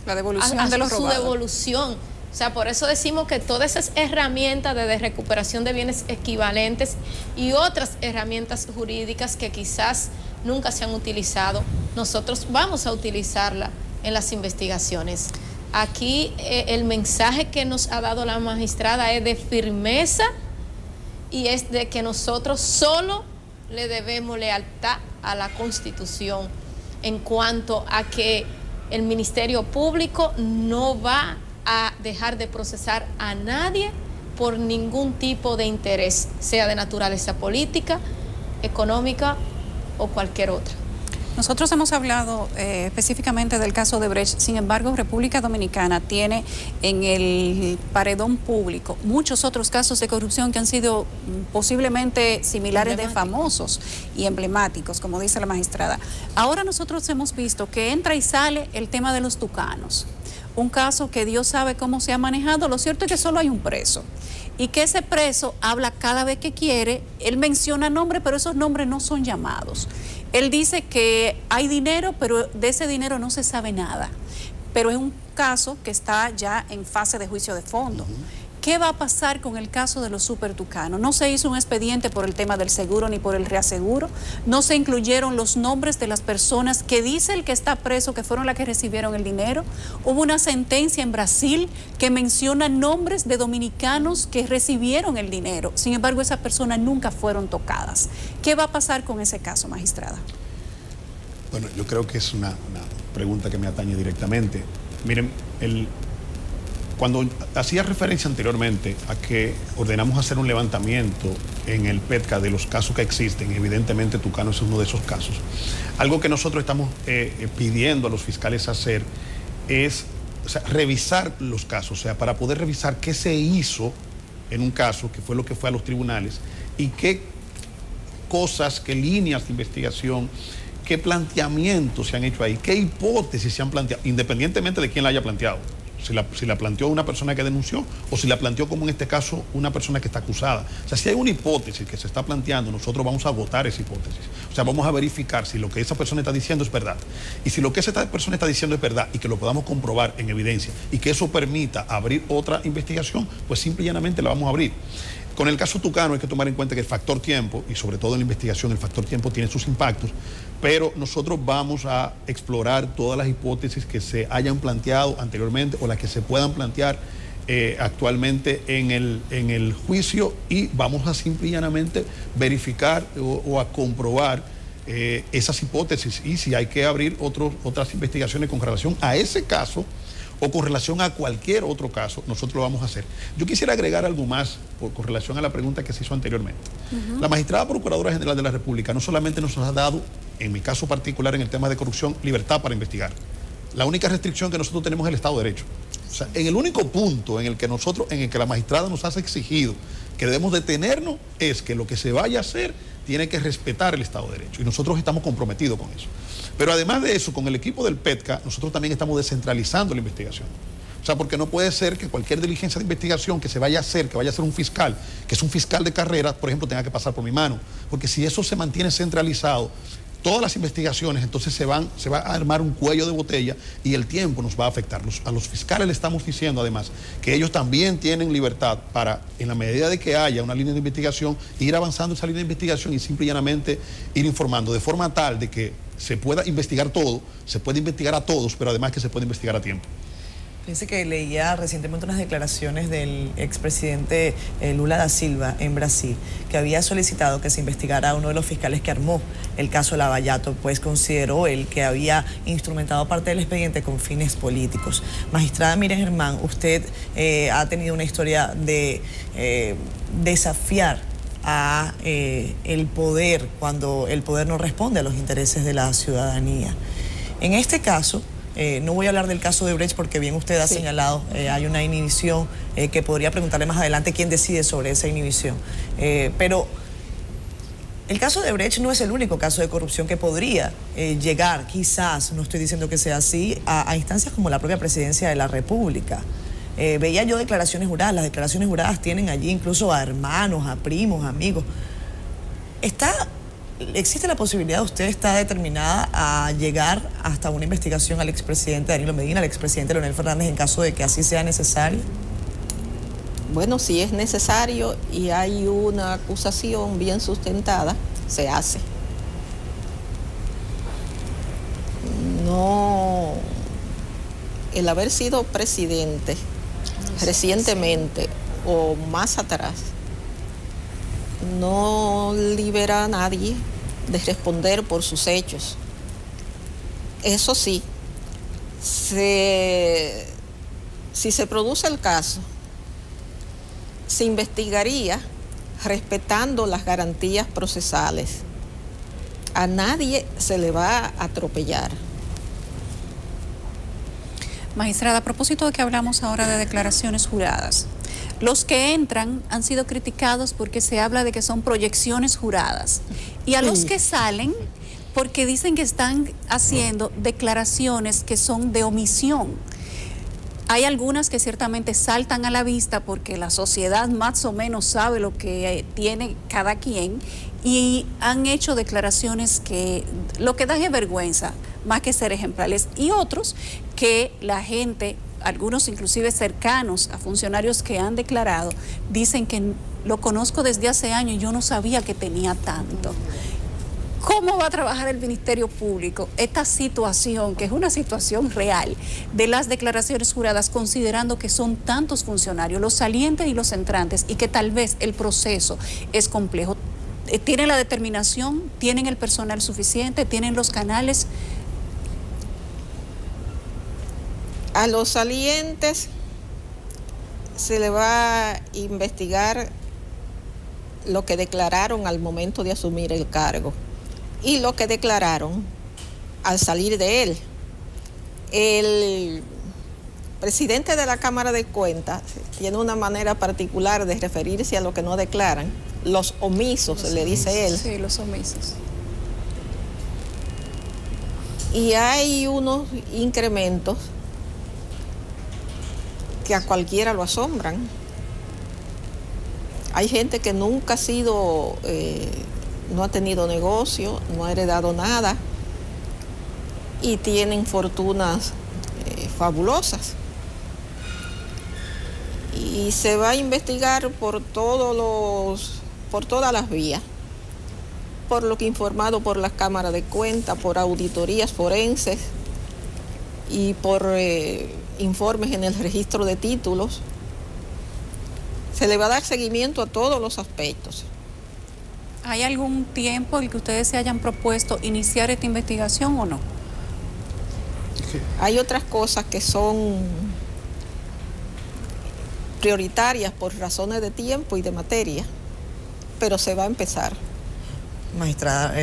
la devolución de los su robados. devolución. O sea, por eso decimos que todas esas herramientas de recuperación de bienes equivalentes y otras herramientas jurídicas que quizás nunca se han utilizado, nosotros vamos a utilizarla en las investigaciones. Aquí el mensaje que nos ha dado la magistrada es de firmeza y es de que nosotros solo le debemos lealtad a la Constitución en cuanto a que el Ministerio Público no va a dejar de procesar a nadie por ningún tipo de interés, sea de naturaleza política, económica o cualquier otra. Nosotros hemos hablado específicamente del caso de Brecht, sin embargo, República Dominicana tiene en el paredón público muchos otros casos de corrupción que han sido posiblemente similares de famosos y emblemáticos, como dice la magistrada. Ahora nosotros hemos visto que entra y sale el tema de los tucanos, un caso que Dios sabe cómo se ha manejado. Lo cierto es que solo hay un preso y que ese preso habla cada vez que quiere. Él menciona nombres, pero esos nombres no son llamados. Él dice que hay dinero, pero de ese dinero no se sabe nada. Pero es un caso que está ya en fase de juicio de fondo. ¿Qué va a pasar con el caso de los supertucanos? No se hizo un expediente por el tema del seguro ni por el reaseguro. No se incluyeron los nombres de las personas que dice el que está preso que fueron las que recibieron el dinero. Hubo una sentencia en Brasil que menciona nombres de dominicanos que recibieron el dinero. Sin embargo, esas personas nunca fueron tocadas. ¿Qué va a pasar con ese caso, magistrada? Bueno, yo creo que es una pregunta que me atañe directamente. Miren, cuando hacía referencia anteriormente a que ordenamos hacer un levantamiento en el PETCA de los casos que existen, evidentemente Tucano es uno de esos casos. Algo que nosotros estamos pidiendo a los fiscales hacer es revisar los casos, para poder revisar qué se hizo en un caso, que fue lo que fue a los tribunales, y qué cosas, qué líneas de investigación, qué planteamientos se han hecho ahí, qué hipótesis se han planteado, independientemente de quién la haya planteado. Si la planteó una persona que denunció o si la planteó, como en este caso, una persona que está acusada. O sea, si hay una hipótesis que se está planteando, nosotros vamos a votar esa hipótesis. O sea, vamos a verificar si lo que esa persona está diciendo es verdad. Y si lo que esa persona está diciendo es verdad y que lo podamos comprobar en evidencia y que eso permita abrir otra investigación, pues simple y llanamente la vamos a abrir. Con el caso Tucano hay que tomar en cuenta que el factor tiempo, y sobre todo en la investigación el factor tiempo tiene sus impactos, pero nosotros vamos a explorar todas las hipótesis que se hayan planteado anteriormente o las que se puedan plantear actualmente en el juicio, y vamos a simple y llanamente verificar o a comprobar esas hipótesis, y si hay que abrir otras investigaciones con relación a ese caso o con relación a cualquier otro caso, nosotros lo vamos a hacer. Yo quisiera agregar algo más con relación a la pregunta que se hizo anteriormente. La magistrada Procuradora General de la República no solamente nos ha dado, en mi caso particular en el tema de corrupción, libertad para investigar. La única restricción que nosotros tenemos es el Estado de Derecho. O sea, en el único punto en el que la magistrada nos ha exigido que debemos detenernos es que lo que se vaya a hacer tiene que respetar el Estado de Derecho, y nosotros estamos comprometidos con eso. Pero además de eso, con el equipo del PETCA, nosotros también estamos descentralizando la investigación. O sea, porque no puede ser que cualquier diligencia de investigación que se vaya a hacer, que vaya a ser un fiscal, que es un fiscal de carrera, por ejemplo, tenga que pasar por mi mano. Porque si eso se mantiene centralizado, todas las investigaciones, entonces se va a armar un cuello de botella y el tiempo nos va a afectar. A los fiscales le estamos diciendo además que ellos también tienen libertad para, en la medida de que haya una línea de investigación, ir avanzando esa línea de investigación y simple y llanamente ir informando de forma tal de que se pueda investigar todo, se puede investigar a todos, pero además que se puede investigar a tiempo. Fíjense que leía recientemente unas declaraciones del expresidente Lula da Silva en Brasil, que había solicitado que se investigara a uno de los fiscales que armó el caso Lava Jato, pues consideró él que había instrumentado parte del expediente con fines políticos. Magistrada Miriam Germán, usted ha tenido una historia de desafiar a el poder cuando el poder no responde a los intereses de la ciudadanía. En este caso, no voy a hablar del caso de Brecht porque bien usted ha señalado, hay una inhibición que podría preguntarle más adelante quién decide sobre esa inhibición. Pero el caso de Brecht no es el único caso de corrupción que podría llegar, quizás, no estoy diciendo que sea así, a instancias como la propia presidencia de la República. Veía yo declaraciones juradas, las declaraciones juradas tienen allí incluso a hermanos, a primos, amigos. ¿Existe la posibilidad, usted está determinada a llegar hasta una investigación al expresidente Danilo Medina, al expresidente Leonel Fernández, en caso de que así sea necesario? Bueno, si es necesario y hay una acusación bien sustentada, se hace. No, el haber sido presidente recientemente o más atrás no libera a nadie de responder por sus hechos. Eso sí, si se produce el caso, se investigaría respetando las garantías procesales. A nadie se le va a atropellar. Magistrada, a propósito de que hablamos ahora de declaraciones juradas, los que entran han sido criticados porque se habla de que son proyecciones juradas, y a los que salen porque dicen que están haciendo declaraciones que son de omisión. Hay algunas que ciertamente saltan a la vista porque la sociedad más o menos sabe lo que tiene cada quien, y han hecho declaraciones que lo que dan es vergüenza, más que ser ejemplares, y otros que la gente algunos inclusive cercanos a funcionarios que han declarado, dicen que lo conozco desde hace años y yo no sabía que tenía tanto. ¿Cómo va a trabajar el Ministerio Público esta situación, que es una situación real, de las declaraciones juradas, considerando que son tantos funcionarios, los salientes y los entrantes, y que tal vez el proceso es complejo? ¿Tienen la determinación? ¿Tienen el personal suficiente? ¿Tienen los canales? A los salientes se le va a investigar lo que declararon al momento de asumir el cargo y lo que declararon al salir de él. El presidente de la Cámara de Cuentas tiene una manera particular de referirse a lo que no declaran, los omisos, le dice él. Sí, los omisos. Y hay unos incrementos que a cualquiera lo asombran. Hay gente que nunca ha sido, no ha tenido negocio, no ha heredado nada y tienen fortunas fabulosas. Y se va a investigar por todas las vías, por lo que informado por las cámaras de cuentas, por auditorías forenses y por informes en el registro de títulos. Se le va a dar seguimiento a todos los aspectos. ¿Hay algún tiempo en que ustedes se hayan propuesto iniciar esta investigación o no? Hay otras cosas que son prioritarias por razones de tiempo y de materia, pero se va a empezar. Magistrada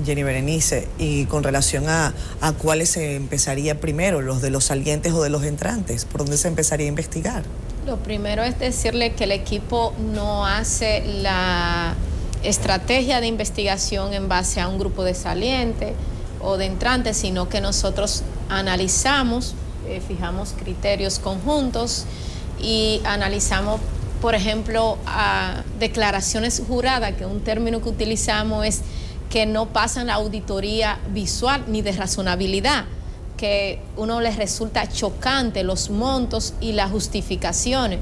Jenny Berenice, y con relación a cuáles se empezaría primero, los de los salientes o de los entrantes, ¿por dónde se empezaría a investigar? Lo primero es decirle que el equipo no hace la estrategia de investigación en base a un grupo de salientes o de entrantes, sino que nosotros analizamos, fijamos criterios conjuntos y analizamos, por ejemplo, a declaraciones juradas, que un término que utilizamos es que no pasan la auditoría visual ni de razonabilidad, que uno les resulta chocante los montos y las justificaciones.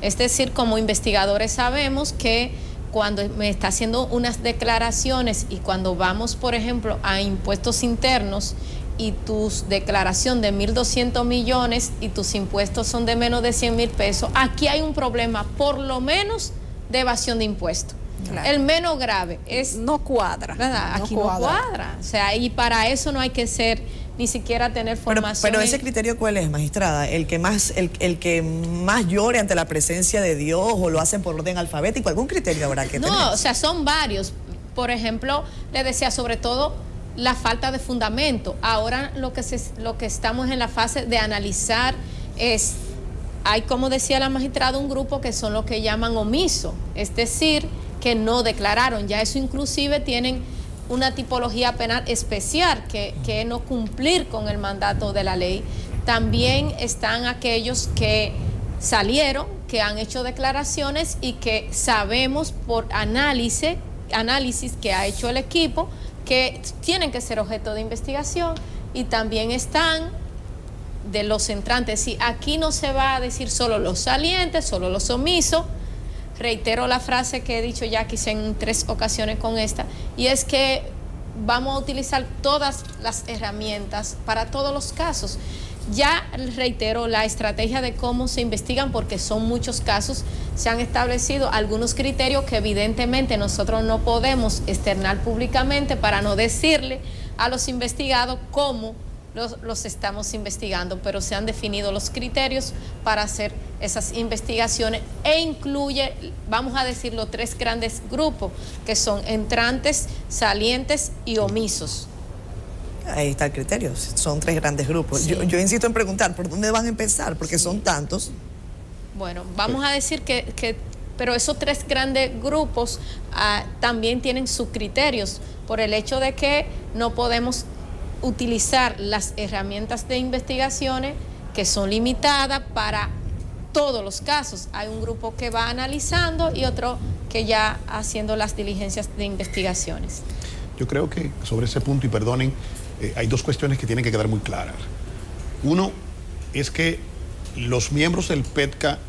Es decir, como investigadores sabemos que cuando me está haciendo unas declaraciones y cuando vamos, por ejemplo, a impuestos internos y tu declaración de 1.200 millones y tus impuestos son de menos de 100.000 pesos, aquí hay un problema, por lo menos, de evasión de impuestos. Claro. El menos grave es... No cuadra. ¿Verdad? Aquí no cuadra. O sea, y para eso no hay que ser, ni siquiera tener formación. Pero ese criterio, ¿cuál es, magistrada? ¿El que más llore ante la presencia de Dios, o lo hacen por orden alfabético? ¿Algún criterio habrá que tener? No, o sea, son varios. Por ejemplo, le decía, sobre todo, la falta de fundamento. Ahora lo que estamos en la fase de analizar es, hay, como decía la magistrada, un grupo que son los que llaman omiso, es decir, que no declararon. Ya eso inclusive tienen una tipología penal especial, que es no cumplir con el mandato de la ley. También están aquellos que salieron, que han hecho declaraciones y que sabemos por análisis que ha hecho el equipo que tienen que ser objeto de investigación. Y también están de los entrantes. Sí, aquí no se va a decir solo los salientes, solo los omisos. Reitero la frase que he dicho ya quizá en 3 ocasiones con esta, y es que vamos a utilizar todas las herramientas para todos los casos. Ya reitero la estrategia de cómo se investigan, porque son muchos casos. Se han establecido algunos criterios que evidentemente nosotros no podemos externar públicamente para no decirle a los investigados cómo los estamos investigando, pero se han definido los criterios para hacer esas investigaciones e incluye, vamos a decirlo, 3 grandes grupos, que son entrantes, salientes y omisos. Ahí está el criterio, son 3 grandes grupos. Sí. Yo insisto en preguntar, ¿por dónde van a empezar? Porque sí, son tantos. Bueno, vamos a decir pero esos 3 grandes grupos también tienen sus criterios, por el hecho de que no podemos utilizar las herramientas de investigaciones que son limitadas para todos los casos. Hay un grupo que va analizando y otro que ya haciendo las diligencias de investigaciones. Yo creo que sobre ese punto, y perdonen, hay 2 cuestiones que tienen que quedar muy claras. Uno es que Los miembros del PETCA,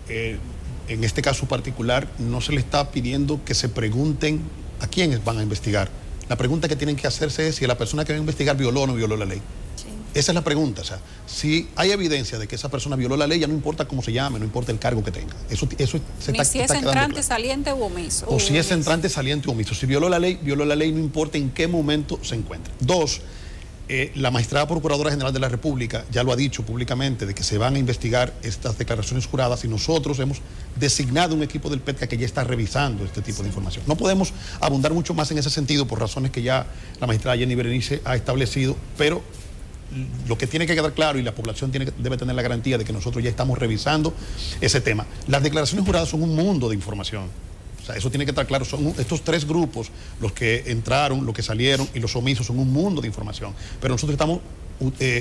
en este caso particular, no se les está pidiendo que se pregunten a quiénes van a investigar. La pregunta que tienen que hacerse es si la persona que va a investigar violó o no violó la ley. Sí. Esa es la pregunta. O sea, si hay evidencia de que esa persona violó la ley, ya no importa cómo se llame, no importa el cargo que tenga. Eso se Ni si es entrante, saliente u omiso. O si es entrante, saliente u omiso. Si violó la ley, no importa en qué momento se encuentre. Dos, la magistrada Procuradora General de la República ya lo ha dicho públicamente de que se van a investigar estas declaraciones juradas y nosotros hemos designado un equipo del PETCA que ya está revisando este tipo de información. No podemos abundar mucho más en ese sentido por razones que ya la magistrada Jenny Berenice ha establecido, pero lo que tiene que quedar claro y la población debe tener la garantía de que nosotros ya estamos revisando ese tema. Las declaraciones juradas son un mundo de información. O sea, eso tiene que estar claro. Son estos tres grupos, los que entraron, los que salieron y los omisos, son un mundo de información. Pero nosotros estamos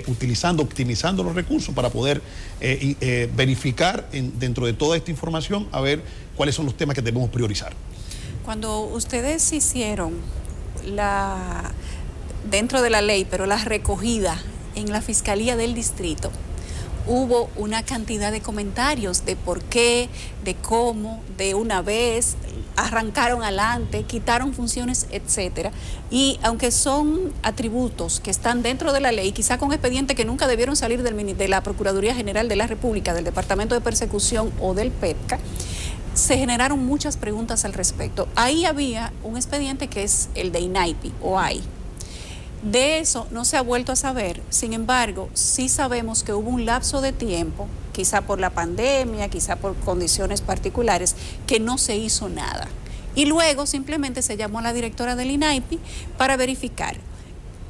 optimizando los recursos para poder verificar dentro de toda esta información a ver cuáles son los temas que debemos priorizar. Cuando ustedes hicieron dentro de la ley, pero la recogida en la Fiscalía del Distrito, hubo una cantidad de comentarios de por qué, de cómo, de una vez, arrancaron adelante, quitaron funciones, etcétera. Y aunque son atributos que están dentro de la ley, quizá con expedientes que nunca debieron salir de la Procuraduría General de la República, del Departamento de Persecución o del PETCA, se generaron muchas preguntas al respecto. Ahí había un expediente que es el de INAIPI o AI. De eso no se ha vuelto a saber, sin embargo, sí sabemos que hubo un lapso de tiempo, quizá por la pandemia, quizá por condiciones particulares, que no se hizo nada. Y luego simplemente se llamó a la directora del INAIPI para verificar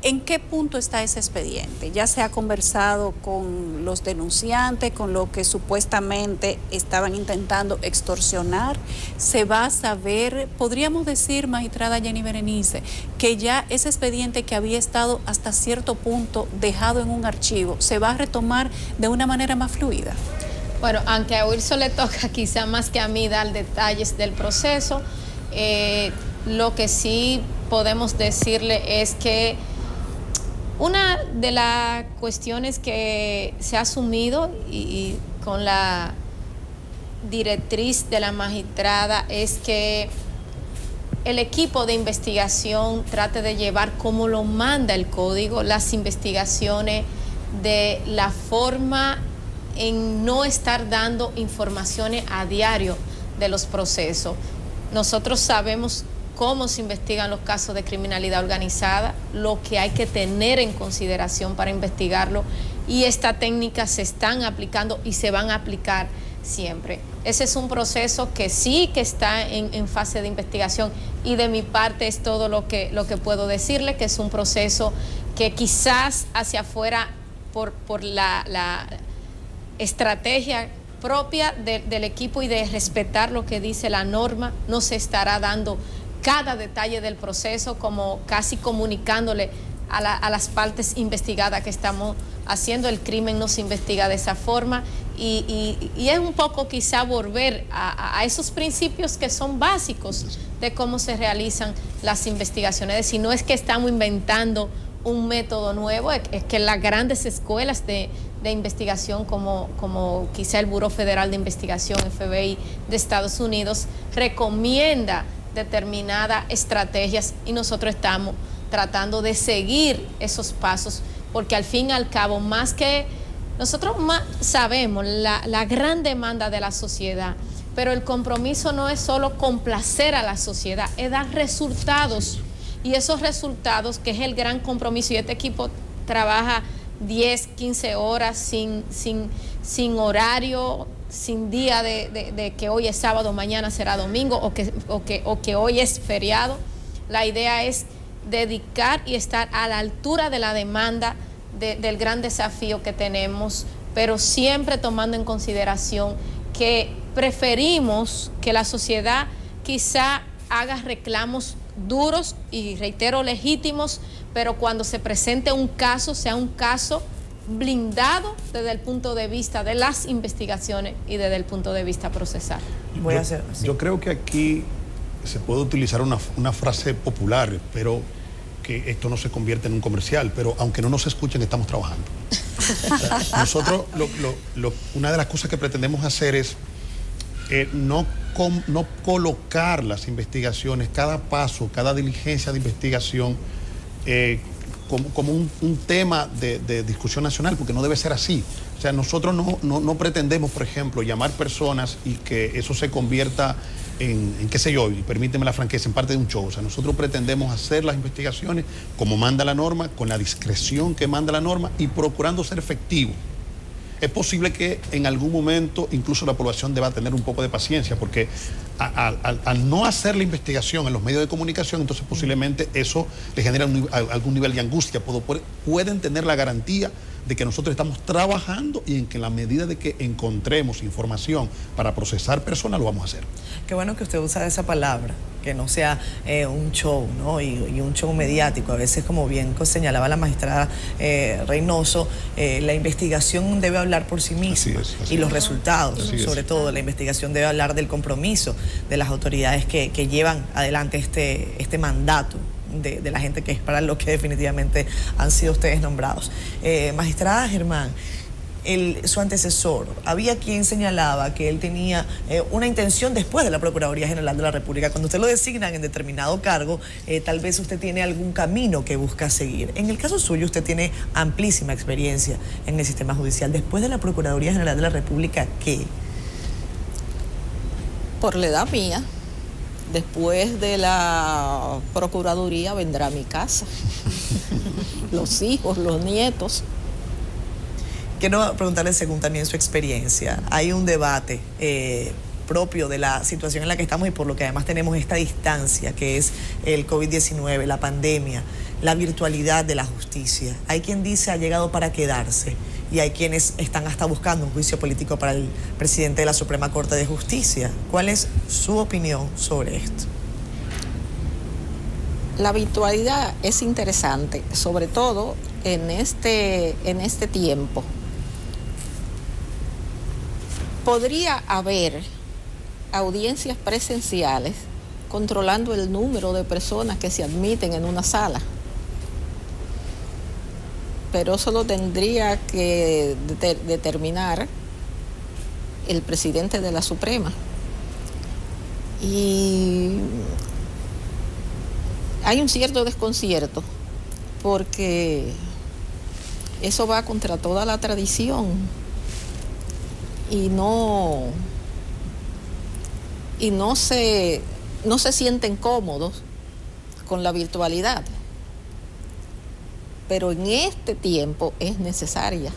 en qué punto está ese expediente. Ya se ha conversado con los denunciantes, con lo que supuestamente estaban intentando extorsionar. Se va a saber, podríamos decir, magistrada Jenny Berenice, que ya ese expediente que había estado hasta cierto punto dejado en un archivo, se va a retomar de una manera más fluida. Bueno, aunque a Wilson le toca quizá más que a mí dar detalles del proceso, lo que sí podemos decirle es que una de las cuestiones que se ha asumido y con la directriz de la magistrada es que el equipo de investigación trate de llevar como lo manda el código las investigaciones de la forma en no estar dando informaciones a diario de los procesos. Nosotros sabemos cómo se investigan los casos de criminalidad organizada, lo que hay que tener en consideración para investigarlo, y estas técnicas se están aplicando y se van a aplicar siempre. Ese es un proceso que sí que está en fase de investigación, y de mi parte es todo lo que puedo decirle, que es un proceso que quizás hacia afuera por la estrategia propia del equipo y de respetar lo que dice la norma, no se estará dando cada detalle del proceso, como casi comunicándole a las partes investigadas que estamos haciendo. El crimen no se investiga de esa forma y es un poco quizá volver a esos principios que son básicos de cómo se realizan las investigaciones. Es decir, no es que estamos inventando un método nuevo, es que las grandes escuelas de investigación como quizá el Buró Federal de Investigación, FBI de Estados Unidos, recomienda determinadas estrategias y nosotros estamos tratando de seguir esos pasos, porque al fin y al cabo, más que nosotros más sabemos la gran demanda de la sociedad, pero el compromiso no es solo complacer a la sociedad, es dar resultados, y esos resultados, que es el gran compromiso, y este equipo trabaja 10, 15 horas sin horario, sin día de que hoy es sábado, mañana será domingo, o que hoy es feriado. La idea es dedicar y estar a la altura de la demanda del gran desafío que tenemos, pero siempre tomando en consideración que preferimos que la sociedad quizá haga reclamos duros y, reitero, legítimos, pero cuando se presente un caso, sea un caso blindado desde el punto de vista de las investigaciones y desde el punto de vista procesal. Yo creo que aquí se puede utilizar una frase popular, pero que esto no se convierte en un comercial, pero aunque no nos escuchen, estamos trabajando. Nosotros, una de las cosas que pretendemos hacer es no colocar las investigaciones, cada paso, cada diligencia de investigación, como un tema de discusión nacional, porque no debe ser así. O sea, nosotros no pretendemos, por ejemplo, llamar personas y que eso se convierta en qué sé yo, y permíteme la franqueza, en parte de un show. O sea, nosotros pretendemos hacer las investigaciones como manda la norma, con la discreción que manda la norma y procurando ser efectivo. Es posible que en algún momento incluso la población deba tener un poco de paciencia, porque al no hacer la investigación en los medios de comunicación, entonces posiblemente eso le genera algún nivel de angustia. Pueden tener la garantía de que nosotros estamos trabajando y en que en la medida de que encontremos información para procesar personas, lo vamos a hacer. Qué bueno que usted usa esa palabra, que no sea un show, ¿no? Y un show mediático. A veces, como bien señalaba la magistrada Reynoso, la investigación debe hablar por sí misma. Así es. Y los resultados, sobre todo, la investigación debe hablar del compromiso de las autoridades que llevan adelante este mandato de la gente que es para lo que definitivamente han sido ustedes nombrados. Magistrada Germán, su antecesor, había quien señalaba que él tenía una intención después de la Procuraduría General de la República. Cuando usted lo designan en determinado cargo, tal vez usted tiene algún camino que busca seguir. En el caso suyo, usted tiene amplísima experiencia en el sistema judicial. Después de la Procuraduría General de la República, ¿qué? Por la edad mía, después de la Procuraduría vendrá mi casa, los hijos, los nietos. Quiero preguntarle según también su experiencia. Hay un debate propio de la situación en la que estamos y por lo que además tenemos esta distancia que es el COVID-19, la pandemia, la virtualidad de la justicia. Hay quien dice ha llegado para quedarse y hay quienes están hasta buscando un juicio político para el presidente de la Suprema Corte de Justicia. ¿Cuál es su opinión sobre esto? La virtualidad es interesante, sobre todo en este tiempo. Podría haber audiencias presenciales controlando el número de personas que se admiten en una sala, pero eso lo tendría que determinar el presidente de la Suprema. Y hay un cierto desconcierto porque eso va contra toda la tradición y no se sienten cómodos con la virtualidad. Pero en este tiempo es necesaria.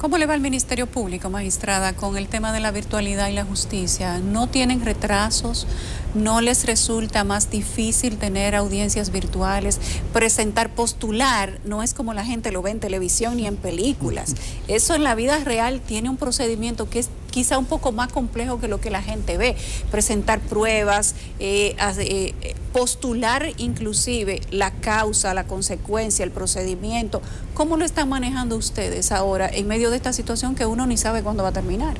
¿Cómo le va al Ministerio Público, magistrada, con el tema de la virtualidad y la justicia? ¿No tienen retrasos? ¿No les resulta más difícil tener audiencias virtuales? Postular, no es como la gente lo ve en televisión ni en películas. Eso en la vida real tiene un procedimiento que es quizá un poco más complejo que lo que la gente ve. Presentar pruebas, postular inclusive la causa, la consecuencia, el procedimiento. ¿Cómo lo están manejando ustedes ahora en medio de esta situación que uno ni sabe cuándo va a terminar?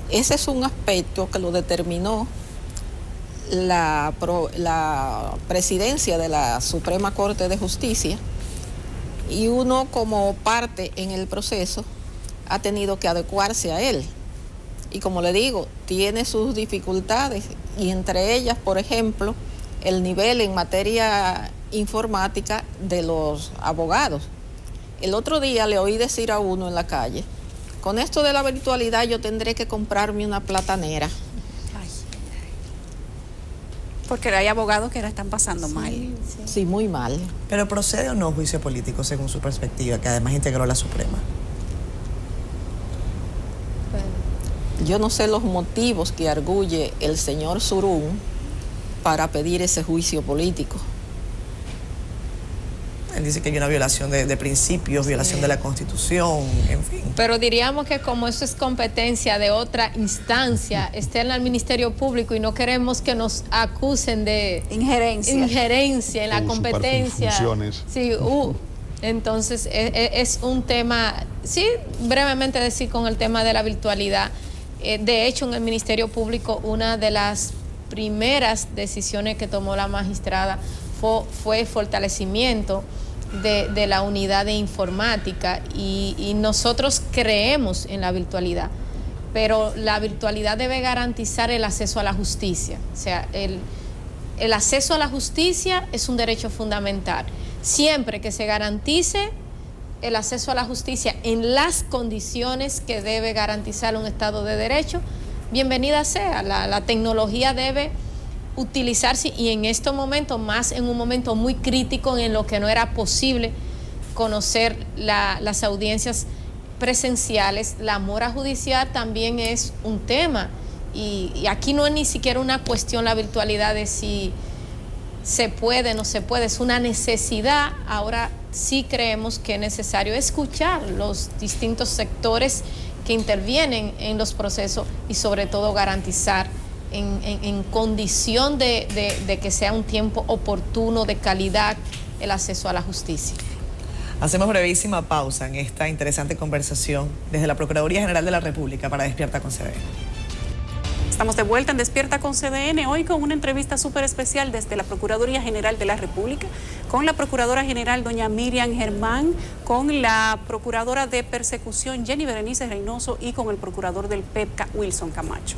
Ese es un aspecto que lo determinó la presidencia de la Suprema Corte de Justicia y uno como parte en el proceso ha tenido que adecuarse a él. Y como le digo, tiene sus dificultades y entre ellas, por ejemplo, el nivel en materia informática de los abogados. El otro día le oí decir a uno en la calle, con esto de la virtualidad yo tendré que comprarme una platanera. Porque hay abogados que la están pasando mal. Sí, muy mal. ¿Pero procede o no juicio político según su perspectiva, que además integró la Suprema? Yo no sé los motivos que arguye el señor Surún para pedir ese juicio político. Él dice que hay una violación de principios, violación de la Constitución, en fin. Pero diríamos que como eso es competencia de otra instancia externa al Ministerio Público y no queremos que nos acusen de injerencia en la competencia. Sí, entonces es un tema, sí, brevemente decir con el tema de la virtualidad. De hecho, en el Ministerio Público una de las primeras decisiones que tomó la magistrada fue fortalecimiento de la unidad de informática y nosotros creemos en la virtualidad, pero la virtualidad debe garantizar el acceso a la justicia. O sea, el acceso a la justicia es un derecho fundamental. Siempre que se garantice el acceso a la justicia en las condiciones que debe garantizar un Estado de Derecho, bienvenida sea. La tecnología debe utilizarse y en estos momentos, más en un momento muy crítico en lo que no era posible conocer las audiencias presenciales, la mora judicial también es un tema y aquí no es ni siquiera una cuestión la virtualidad de si se puede, no se puede, es una necesidad. Ahora sí creemos que es necesario escuchar los distintos sectores que intervienen en los procesos y sobre todo garantizar en condición de que sea un tiempo oportuno, de calidad, el acceso a la justicia. Hacemos brevísima pausa en esta interesante conversación desde la Procuraduría General de la República para Despierta con CDN. Estamos de vuelta en Despierta con CDN, hoy con una entrevista súper especial desde la Procuraduría General de la República, con la Procuradora General doña Miriam Germán, con la Procuradora de Persecución Jenny Berenice Reynoso y con el Procurador del PEPCA Wilson Camacho.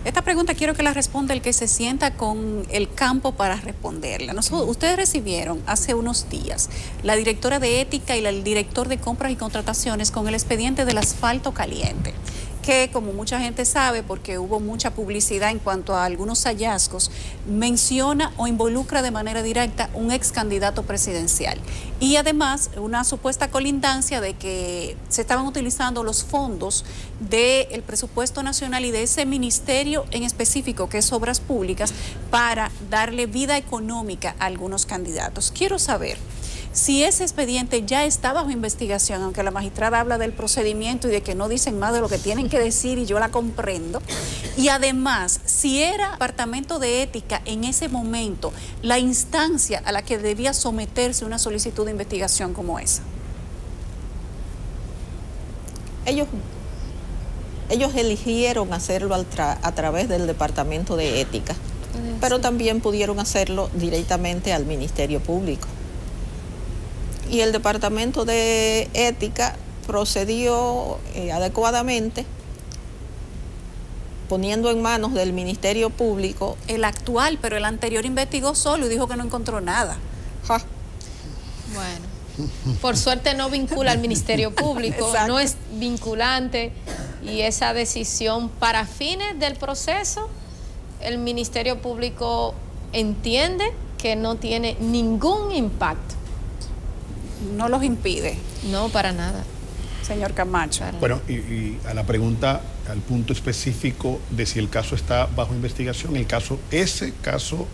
Esta pregunta quiero que la responda el que se sienta con el campo para responderla. Ustedes recibieron hace unos días la directora de Ética y el director de Compras y Contrataciones con el expediente del asfalto caliente, que como mucha gente sabe, porque hubo mucha publicidad en cuanto a algunos hallazgos, menciona o involucra de manera directa un ex candidato presidencial. Y además una supuesta colindancia de que se estaban utilizando los fondos del presupuesto nacional y de ese ministerio en específico, que es Obras Públicas, para darle vida económica a algunos candidatos. Quiero saber si ese expediente ya está bajo investigación, aunque la magistrada habla del procedimiento y de que no dicen más de lo que tienen que decir, y yo la comprendo. Y además, si era Departamento de Ética en ese momento la instancia a la que debía someterse una solicitud de investigación como esa. Ellos eligieron hacerlo a través del Departamento de Ética, pero también pudieron hacerlo directamente al Ministerio Público. Y el Departamento de Ética procedió adecuadamente, poniendo en manos del Ministerio Público. El actual, pero el anterior investigó solo y dijo que no encontró nada. Ja. Bueno, por suerte no vincula al Ministerio Público, no es vinculante, y esa decisión para fines del proceso, el Ministerio Público entiende que no tiene ningún impacto. No los impide. No, para nada. Señor Camacho. Bueno, y a la pregunta, al punto específico de si el caso está bajo investigación, ese caso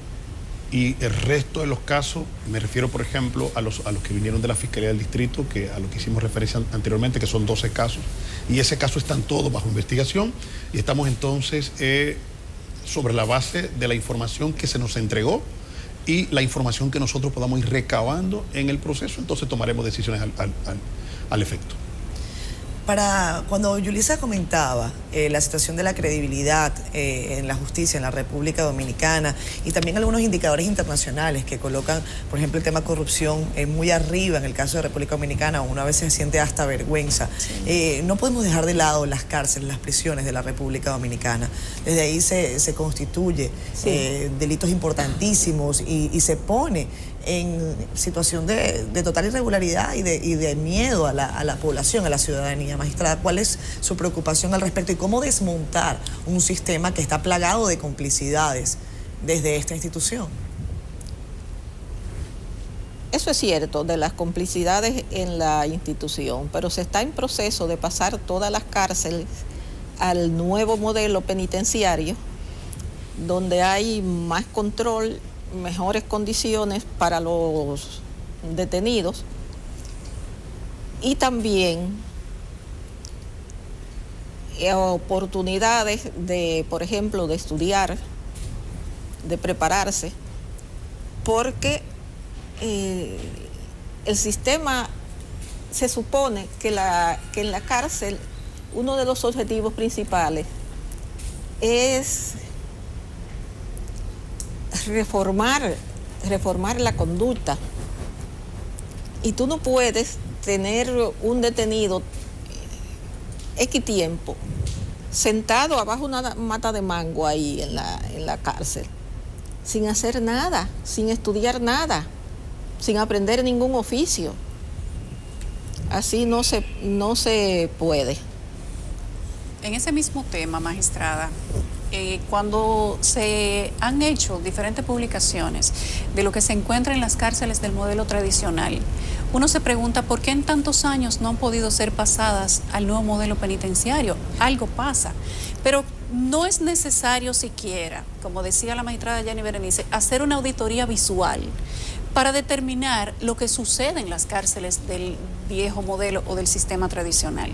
y el resto de los casos, me refiero por ejemplo a los que vinieron de la Fiscalía del Distrito, a lo que hicimos referencia anteriormente, que son 12 casos, y ese caso están todos bajo investigación, y estamos entonces sobre la base de la información que se nos entregó y la información que nosotros podamos ir recabando en el proceso, entonces tomaremos decisiones al efecto. Cuando Yulisa comentaba la situación de la credibilidad en la justicia en la República Dominicana y también algunos indicadores internacionales que colocan, por ejemplo, el tema corrupción muy arriba en el caso de República Dominicana, uno a veces siente hasta vergüenza. Sí. No podemos dejar de lado las cárceles, las prisiones de la República Dominicana. Desde ahí se constituye delitos importantísimos y se pone en situación de total irregularidad y de miedo a la población, a la ciudadanía. Magistrada, ¿cuál es su preocupación al respecto y cómo desmontar un sistema que está plagado de complicidades desde esta institución? Eso es cierto, de las complicidades en la institución, pero se está en proceso de pasar todas las cárceles al nuevo modelo penitenciario, donde hay más control, mejores condiciones para los detenidos y también oportunidades de, por ejemplo, de estudiar, de prepararse, porque el sistema se supone que en la cárcel uno de los objetivos principales es reformar reformar la conducta. Y tú no puedes tener un detenido X tiempo sentado abajo de una mata de mango ahí en la cárcel, sin hacer nada, sin estudiar nada, sin aprender ningún oficio. Así no se puede. En ese mismo tema, magistrada, cuando se han hecho diferentes publicaciones de lo que se encuentra en las cárceles del modelo tradicional, uno se pregunta por qué en tantos años no han podido ser pasadas al nuevo modelo penitenciario. Algo pasa, pero no es necesario siquiera, como decía la magistrada Yanni Berenice, hacer una auditoría visual para determinar lo que sucede en las cárceles del viejo modelo o del sistema tradicional.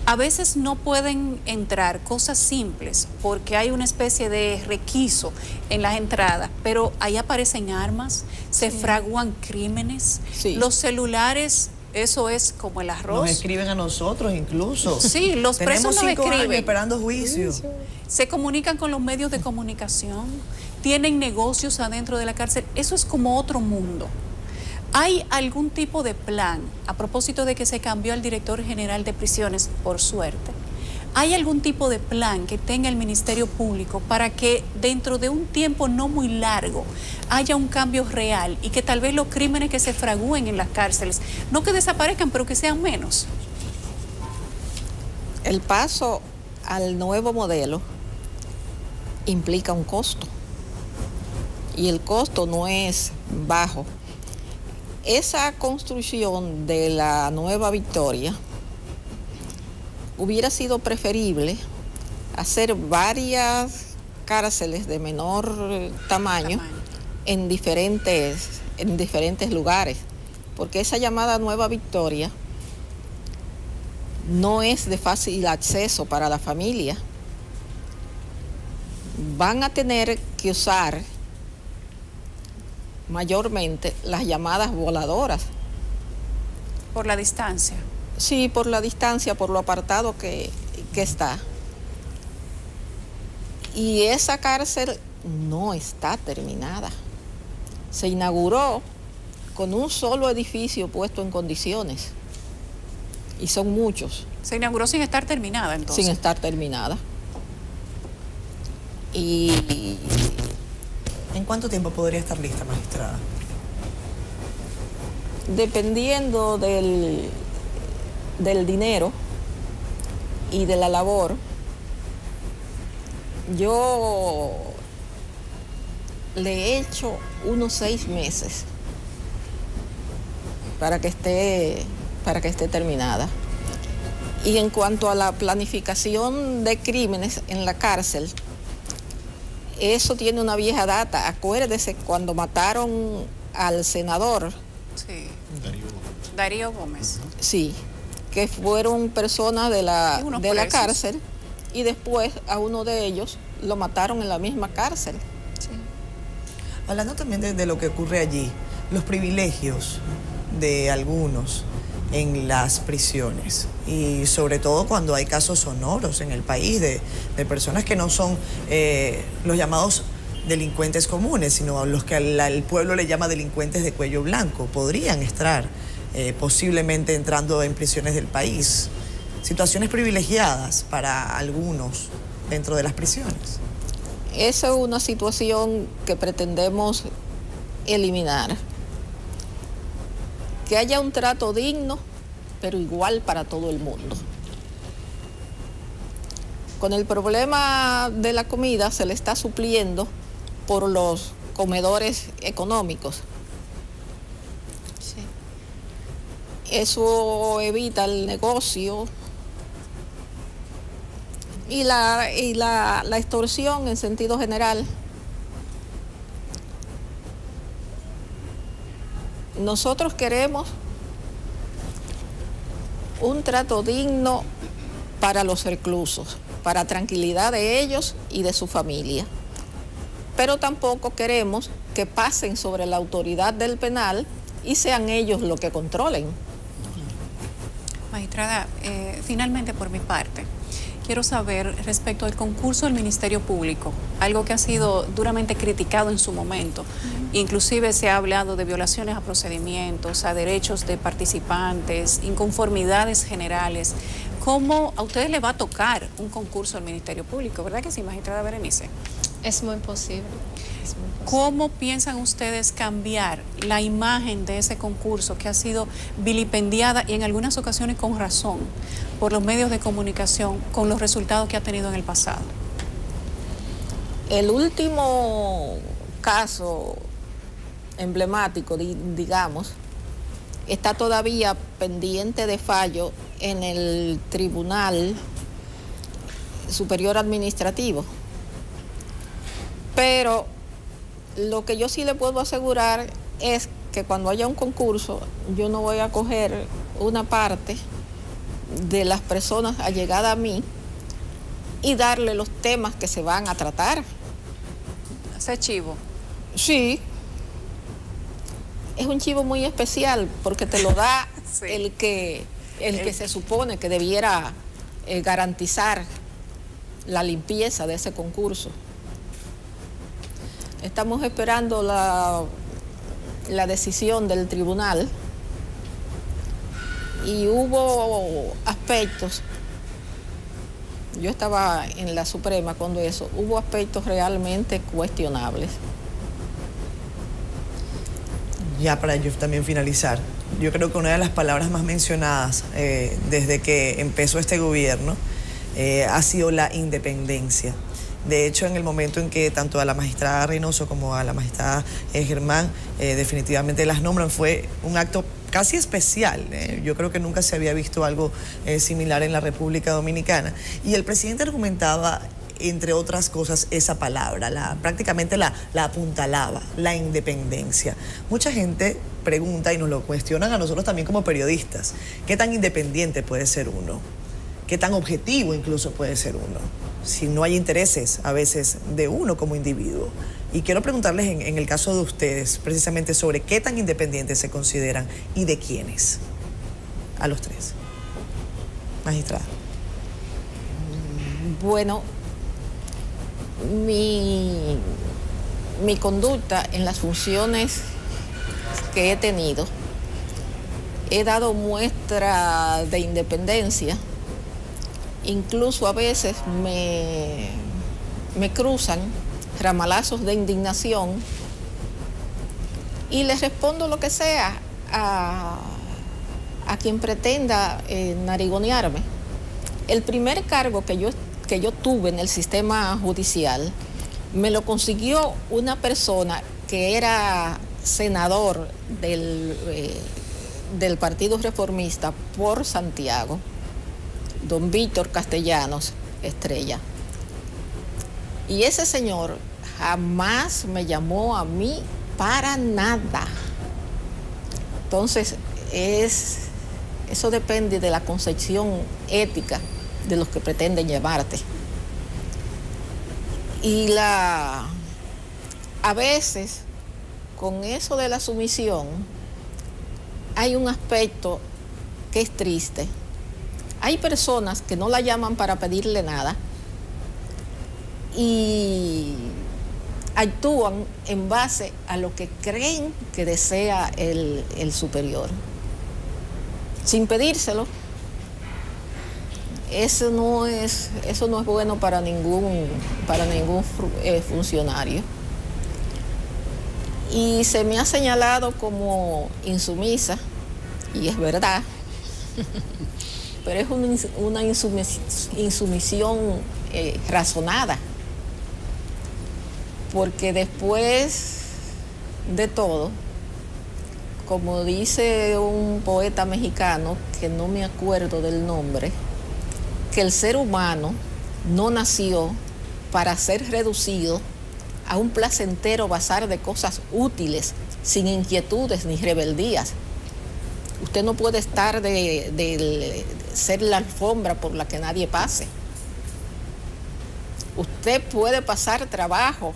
A veces no pueden entrar cosas simples porque hay una especie de requiso en las entradas, pero ahí aparecen armas, se fraguan crímenes, los celulares, eso es como el arroz. Nos escriben a nosotros incluso. Sí, los presos nos escriben. escriben. Esperando juicio. Se comunican con los medios de comunicación, tienen negocios adentro de la cárcel, eso es como otro mundo. ¿Hay algún tipo de plan, a propósito de que se cambió al director general de prisiones, por suerte? ¿Hay algún tipo de plan que tenga el Ministerio Público para que dentro de un tiempo no muy largo haya un cambio real y que tal vez los crímenes que se fragúen en las cárceles, no que desaparezcan, pero que sean menos? El paso al nuevo modelo implica un costo y el costo no es bajo. Esa construcción de la Nueva Victoria hubiera sido preferible hacer varias cárceles de menor tamaño en diferentes lugares, porque esa llamada Nueva Victoria no es de fácil acceso para la familia. Van a tener que usar mayormente las llamadas voladoras. ¿Por la distancia? Sí, por la distancia, por lo apartado que está. Y esa cárcel no está terminada. Se inauguró con un solo edificio puesto en condiciones. Y son muchos. Se inauguró sin estar terminada, entonces. Sin estar terminada. Y ¿en cuánto tiempo podría estar lista, magistrada? dependiendo del dinero y de la labor, yo le he hecho unos 6 meses para que esté terminada. Y en cuanto a la planificación de crímenes en la cárcel, eso tiene una vieja data. Acuérdese cuando mataron al senador. Sí. Darío Gómez. Sí, que fueron personas de la cárcel, y después a uno de ellos lo mataron en la misma cárcel. Sí. Hablando también de lo que ocurre allí, los privilegios de algunos en las prisiones, y sobre todo cuando hay casos sonoros en el país de personas que no son los llamados delincuentes comunes, sino a los que el pueblo le llama delincuentes de cuello blanco, podrían estar posiblemente entrando en prisiones del país. Situaciones privilegiadas para algunos dentro de las prisiones. Esa es una situación que pretendemos eliminar. Que haya un trato digno, pero igual para todo el mundo. Con el problema de la comida se le está supliendo por los comedores económicos. Sí. Eso evita el negocio y la extorsión en sentido general. Nosotros queremos un trato digno para los reclusos, para tranquilidad de ellos y de su familia. Pero tampoco queremos que pasen sobre la autoridad del penal y sean ellos los que controlen. Magistrada, finalmente por mi parte, quiero saber respecto al concurso del Ministerio Público, algo que ha sido duramente criticado en su momento. Inclusive se ha hablado de violaciones a procedimientos, a derechos de participantes, inconformidades generales. ¿Cómo a ustedes les va a tocar un concurso del Ministerio Público? ¿Verdad que sí, magistrada Berenice? Es muy posible. ¿Cómo piensan ustedes cambiar la imagen de ese concurso que ha sido vilipendiada y en algunas ocasiones con razón por los medios de comunicación con los resultados que ha tenido en el pasado? El último caso emblemático, digamos, está todavía pendiente de fallo en el Tribunal Superior Administrativo. Pero lo que yo sí le puedo asegurar es que cuando haya un concurso, yo no voy a coger una parte de las personas allegadas a mí y darle los temas que se van a tratar. ¿Ese chivo? Sí. Es un chivo muy especial porque te lo da Sí. el que se supone que debiera garantizar la limpieza de ese concurso. Estamos esperando la decisión del tribunal y hubo aspectos, yo estaba en la Suprema cuando hubo aspectos realmente cuestionables. Ya para yo también finalizar, yo creo que una de las palabras más mencionadas desde que empezó este gobierno ha sido la independencia. De hecho, en el momento en que tanto a la magistrada Reynoso como a la magistrada Germán definitivamente las nombran, fue un acto casi especial. Yo creo que nunca se había visto algo similar en la República Dominicana. Y el presidente argumentaba, entre otras cosas, esa palabra, prácticamente la apuntalaba, la independencia. Mucha gente pregunta y nos lo cuestionan a nosotros también como periodistas, ¿qué tan independiente puede ser uno? ¿Qué tan objetivo incluso puede ser uno? Si no hay intereses a veces de uno como individuo. Y quiero preguntarles en el caso de ustedes precisamente sobre qué tan independientes se consideran y de quiénes. A los tres. Magistrada. Bueno, mi conducta en las funciones que he tenido, he dado muestra de independencia. Incluso a veces me cruzan ramalazos de indignación y les respondo lo que sea a quien pretenda narigonearme. El primer cargo que yo tuve en el sistema judicial me lo consiguió una persona que era senador del Partido Reformista por Santiago, don Víctor Castellanos Estrella. Y ese señor jamás me llamó a mí para nada. Entonces, eso depende de la concepción ética de los que pretenden llevarte. Y a veces, con eso de la sumisión, hay un aspecto que es triste. Hay personas que no la llaman para pedirle nada y actúan en base a lo que creen que desea el superior, sin pedírselo. Eso no es bueno para ningún funcionario. Y se me ha señalado como insumisa, y es verdad. Pero es una insumisión razonada, porque después de todo, como dice un poeta mexicano, que no me acuerdo del nombre, que el ser humano no nació para ser reducido a un placentero bazar de cosas útiles, sin inquietudes ni rebeldías. Usted no puede estar de ser la alfombra por la que nadie pase. Usted puede pasar trabajo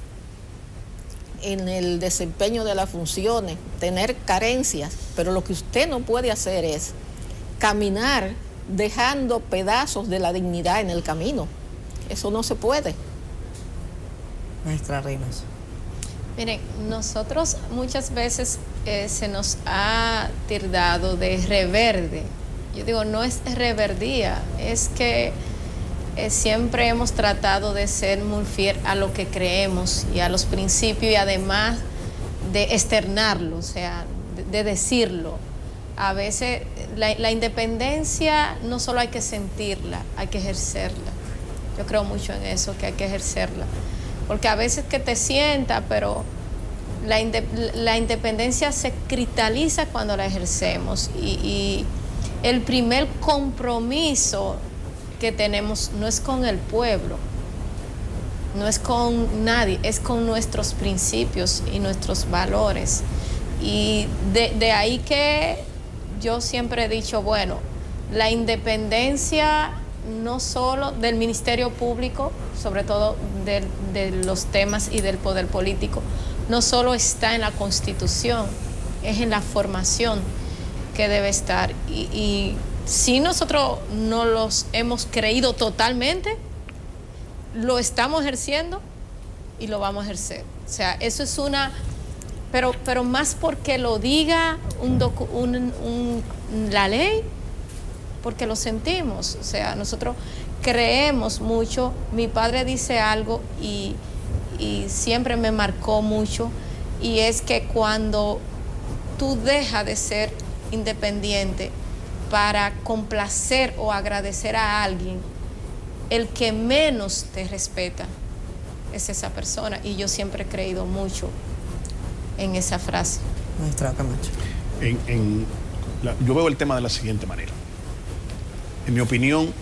en el desempeño de las funciones, tener carencias, pero lo que usted no puede hacer es caminar dejando pedazos de la dignidad en el camino. Eso no se puede. Maestra Reynoso. Miren, nosotros muchas veces se nos ha tildado de reverde. Yo digo, no es reverdía, es que siempre hemos tratado de ser muy fiel a lo que creemos y a los principios, y además de externarlo, o sea, de decirlo. A veces la independencia no solo hay que sentirla, hay que ejercerla. Yo creo mucho en eso, que hay que ejercerla. Porque a veces que te sienta, pero la independencia se cristaliza cuando la ejercemos. Y el primer compromiso que tenemos no es con el pueblo, no es con nadie, es con nuestros principios y nuestros valores. Y de ahí que yo siempre he dicho, bueno, la independencia no solo del Ministerio Público, sobre todo de los temas y del poder político, no solo está en la Constitución, es en la formación que debe estar. Y si nosotros no los hemos creído totalmente, lo estamos ejerciendo y lo vamos a ejercer. O sea, eso es una... Pero más porque lo diga la ley, porque lo sentimos. O sea, nosotros creemos mucho. Mi padre dice algo y siempre me marcó mucho, y es que cuando tú dejas de ser independiente para complacer o agradecer a alguien, el que menos te respeta es esa persona. Y yo siempre he creído mucho en esa frase. Maestra Camacho. Yo veo el tema de la siguiente manera. En mi opinión,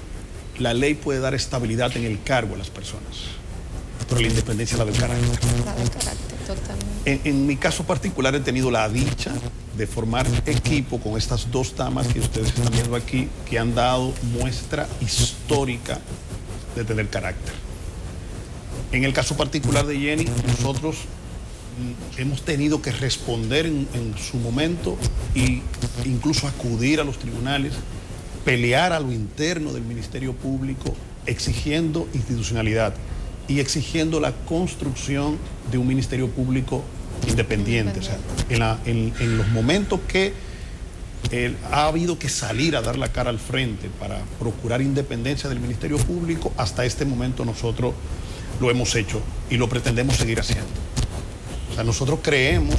la ley puede dar estabilidad en el cargo a las personas, pero la independencia es la del carácter. La del carácter, totalmente. En mi caso particular he tenido la dicha de formar equipo con estas dos damas que ustedes están viendo aquí, que han dado muestra histórica de tener carácter. En el caso particular de Jenny, nosotros hemos tenido que responder en su momento e incluso acudir a los tribunales, pelear a lo interno del Ministerio Público, exigiendo institucionalidad y exigiendo la construcción de un Ministerio Público independiente. O sea, en los momentos que ha habido que salir a dar la cara al frente para procurar independencia del Ministerio Público, hasta este momento nosotros lo hemos hecho y lo pretendemos seguir haciendo. O sea, nosotros creemos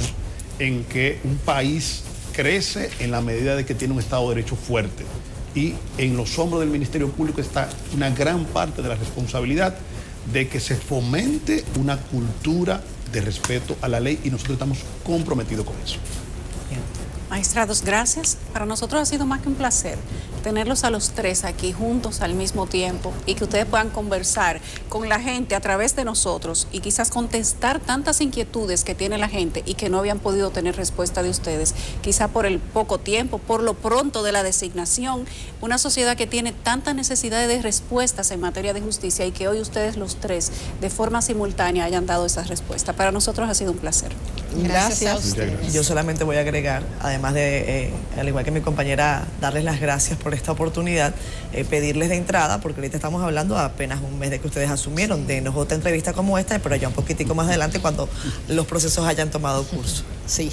en que un país crece en la medida de que tiene un Estado de Derecho fuerte, y en los hombros del Ministerio Público está una gran parte de la responsabilidad de que se fomente una cultura de respeto a la ley, y nosotros estamos comprometidos con eso. Bien. Magistrados, gracias. Para nosotros ha sido más que un placer tenerlos a los tres aquí juntos al mismo tiempo, y que ustedes puedan conversar con la gente a través de nosotros y quizás contestar tantas inquietudes que tiene la gente y que no habían podido tener respuesta de ustedes, quizá por el poco tiempo, por lo pronto de la designación, una sociedad que tiene tantas necesidades de respuestas en materia de justicia, y que hoy ustedes los tres de forma simultánea hayan dado esas respuestas. Para nosotros ha sido un placer. Gracias a Muchas ustedes. gracias. Yo solamente voy a agregar, además de, al igual que mi compañera, darles las gracias por esta oportunidad, pedirles de entrada, porque ahorita estamos hablando apenas un mes de que ustedes asumieron, de otra entrevista como esta, pero ya un poquitico más adelante cuando los procesos hayan tomado curso. Sí.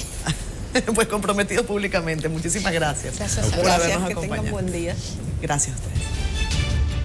Pues comprometido públicamente. Muchísimas gracias. Gracias a por ustedes. habernos Que tengan acompañado. buen día. Gracias a ustedes.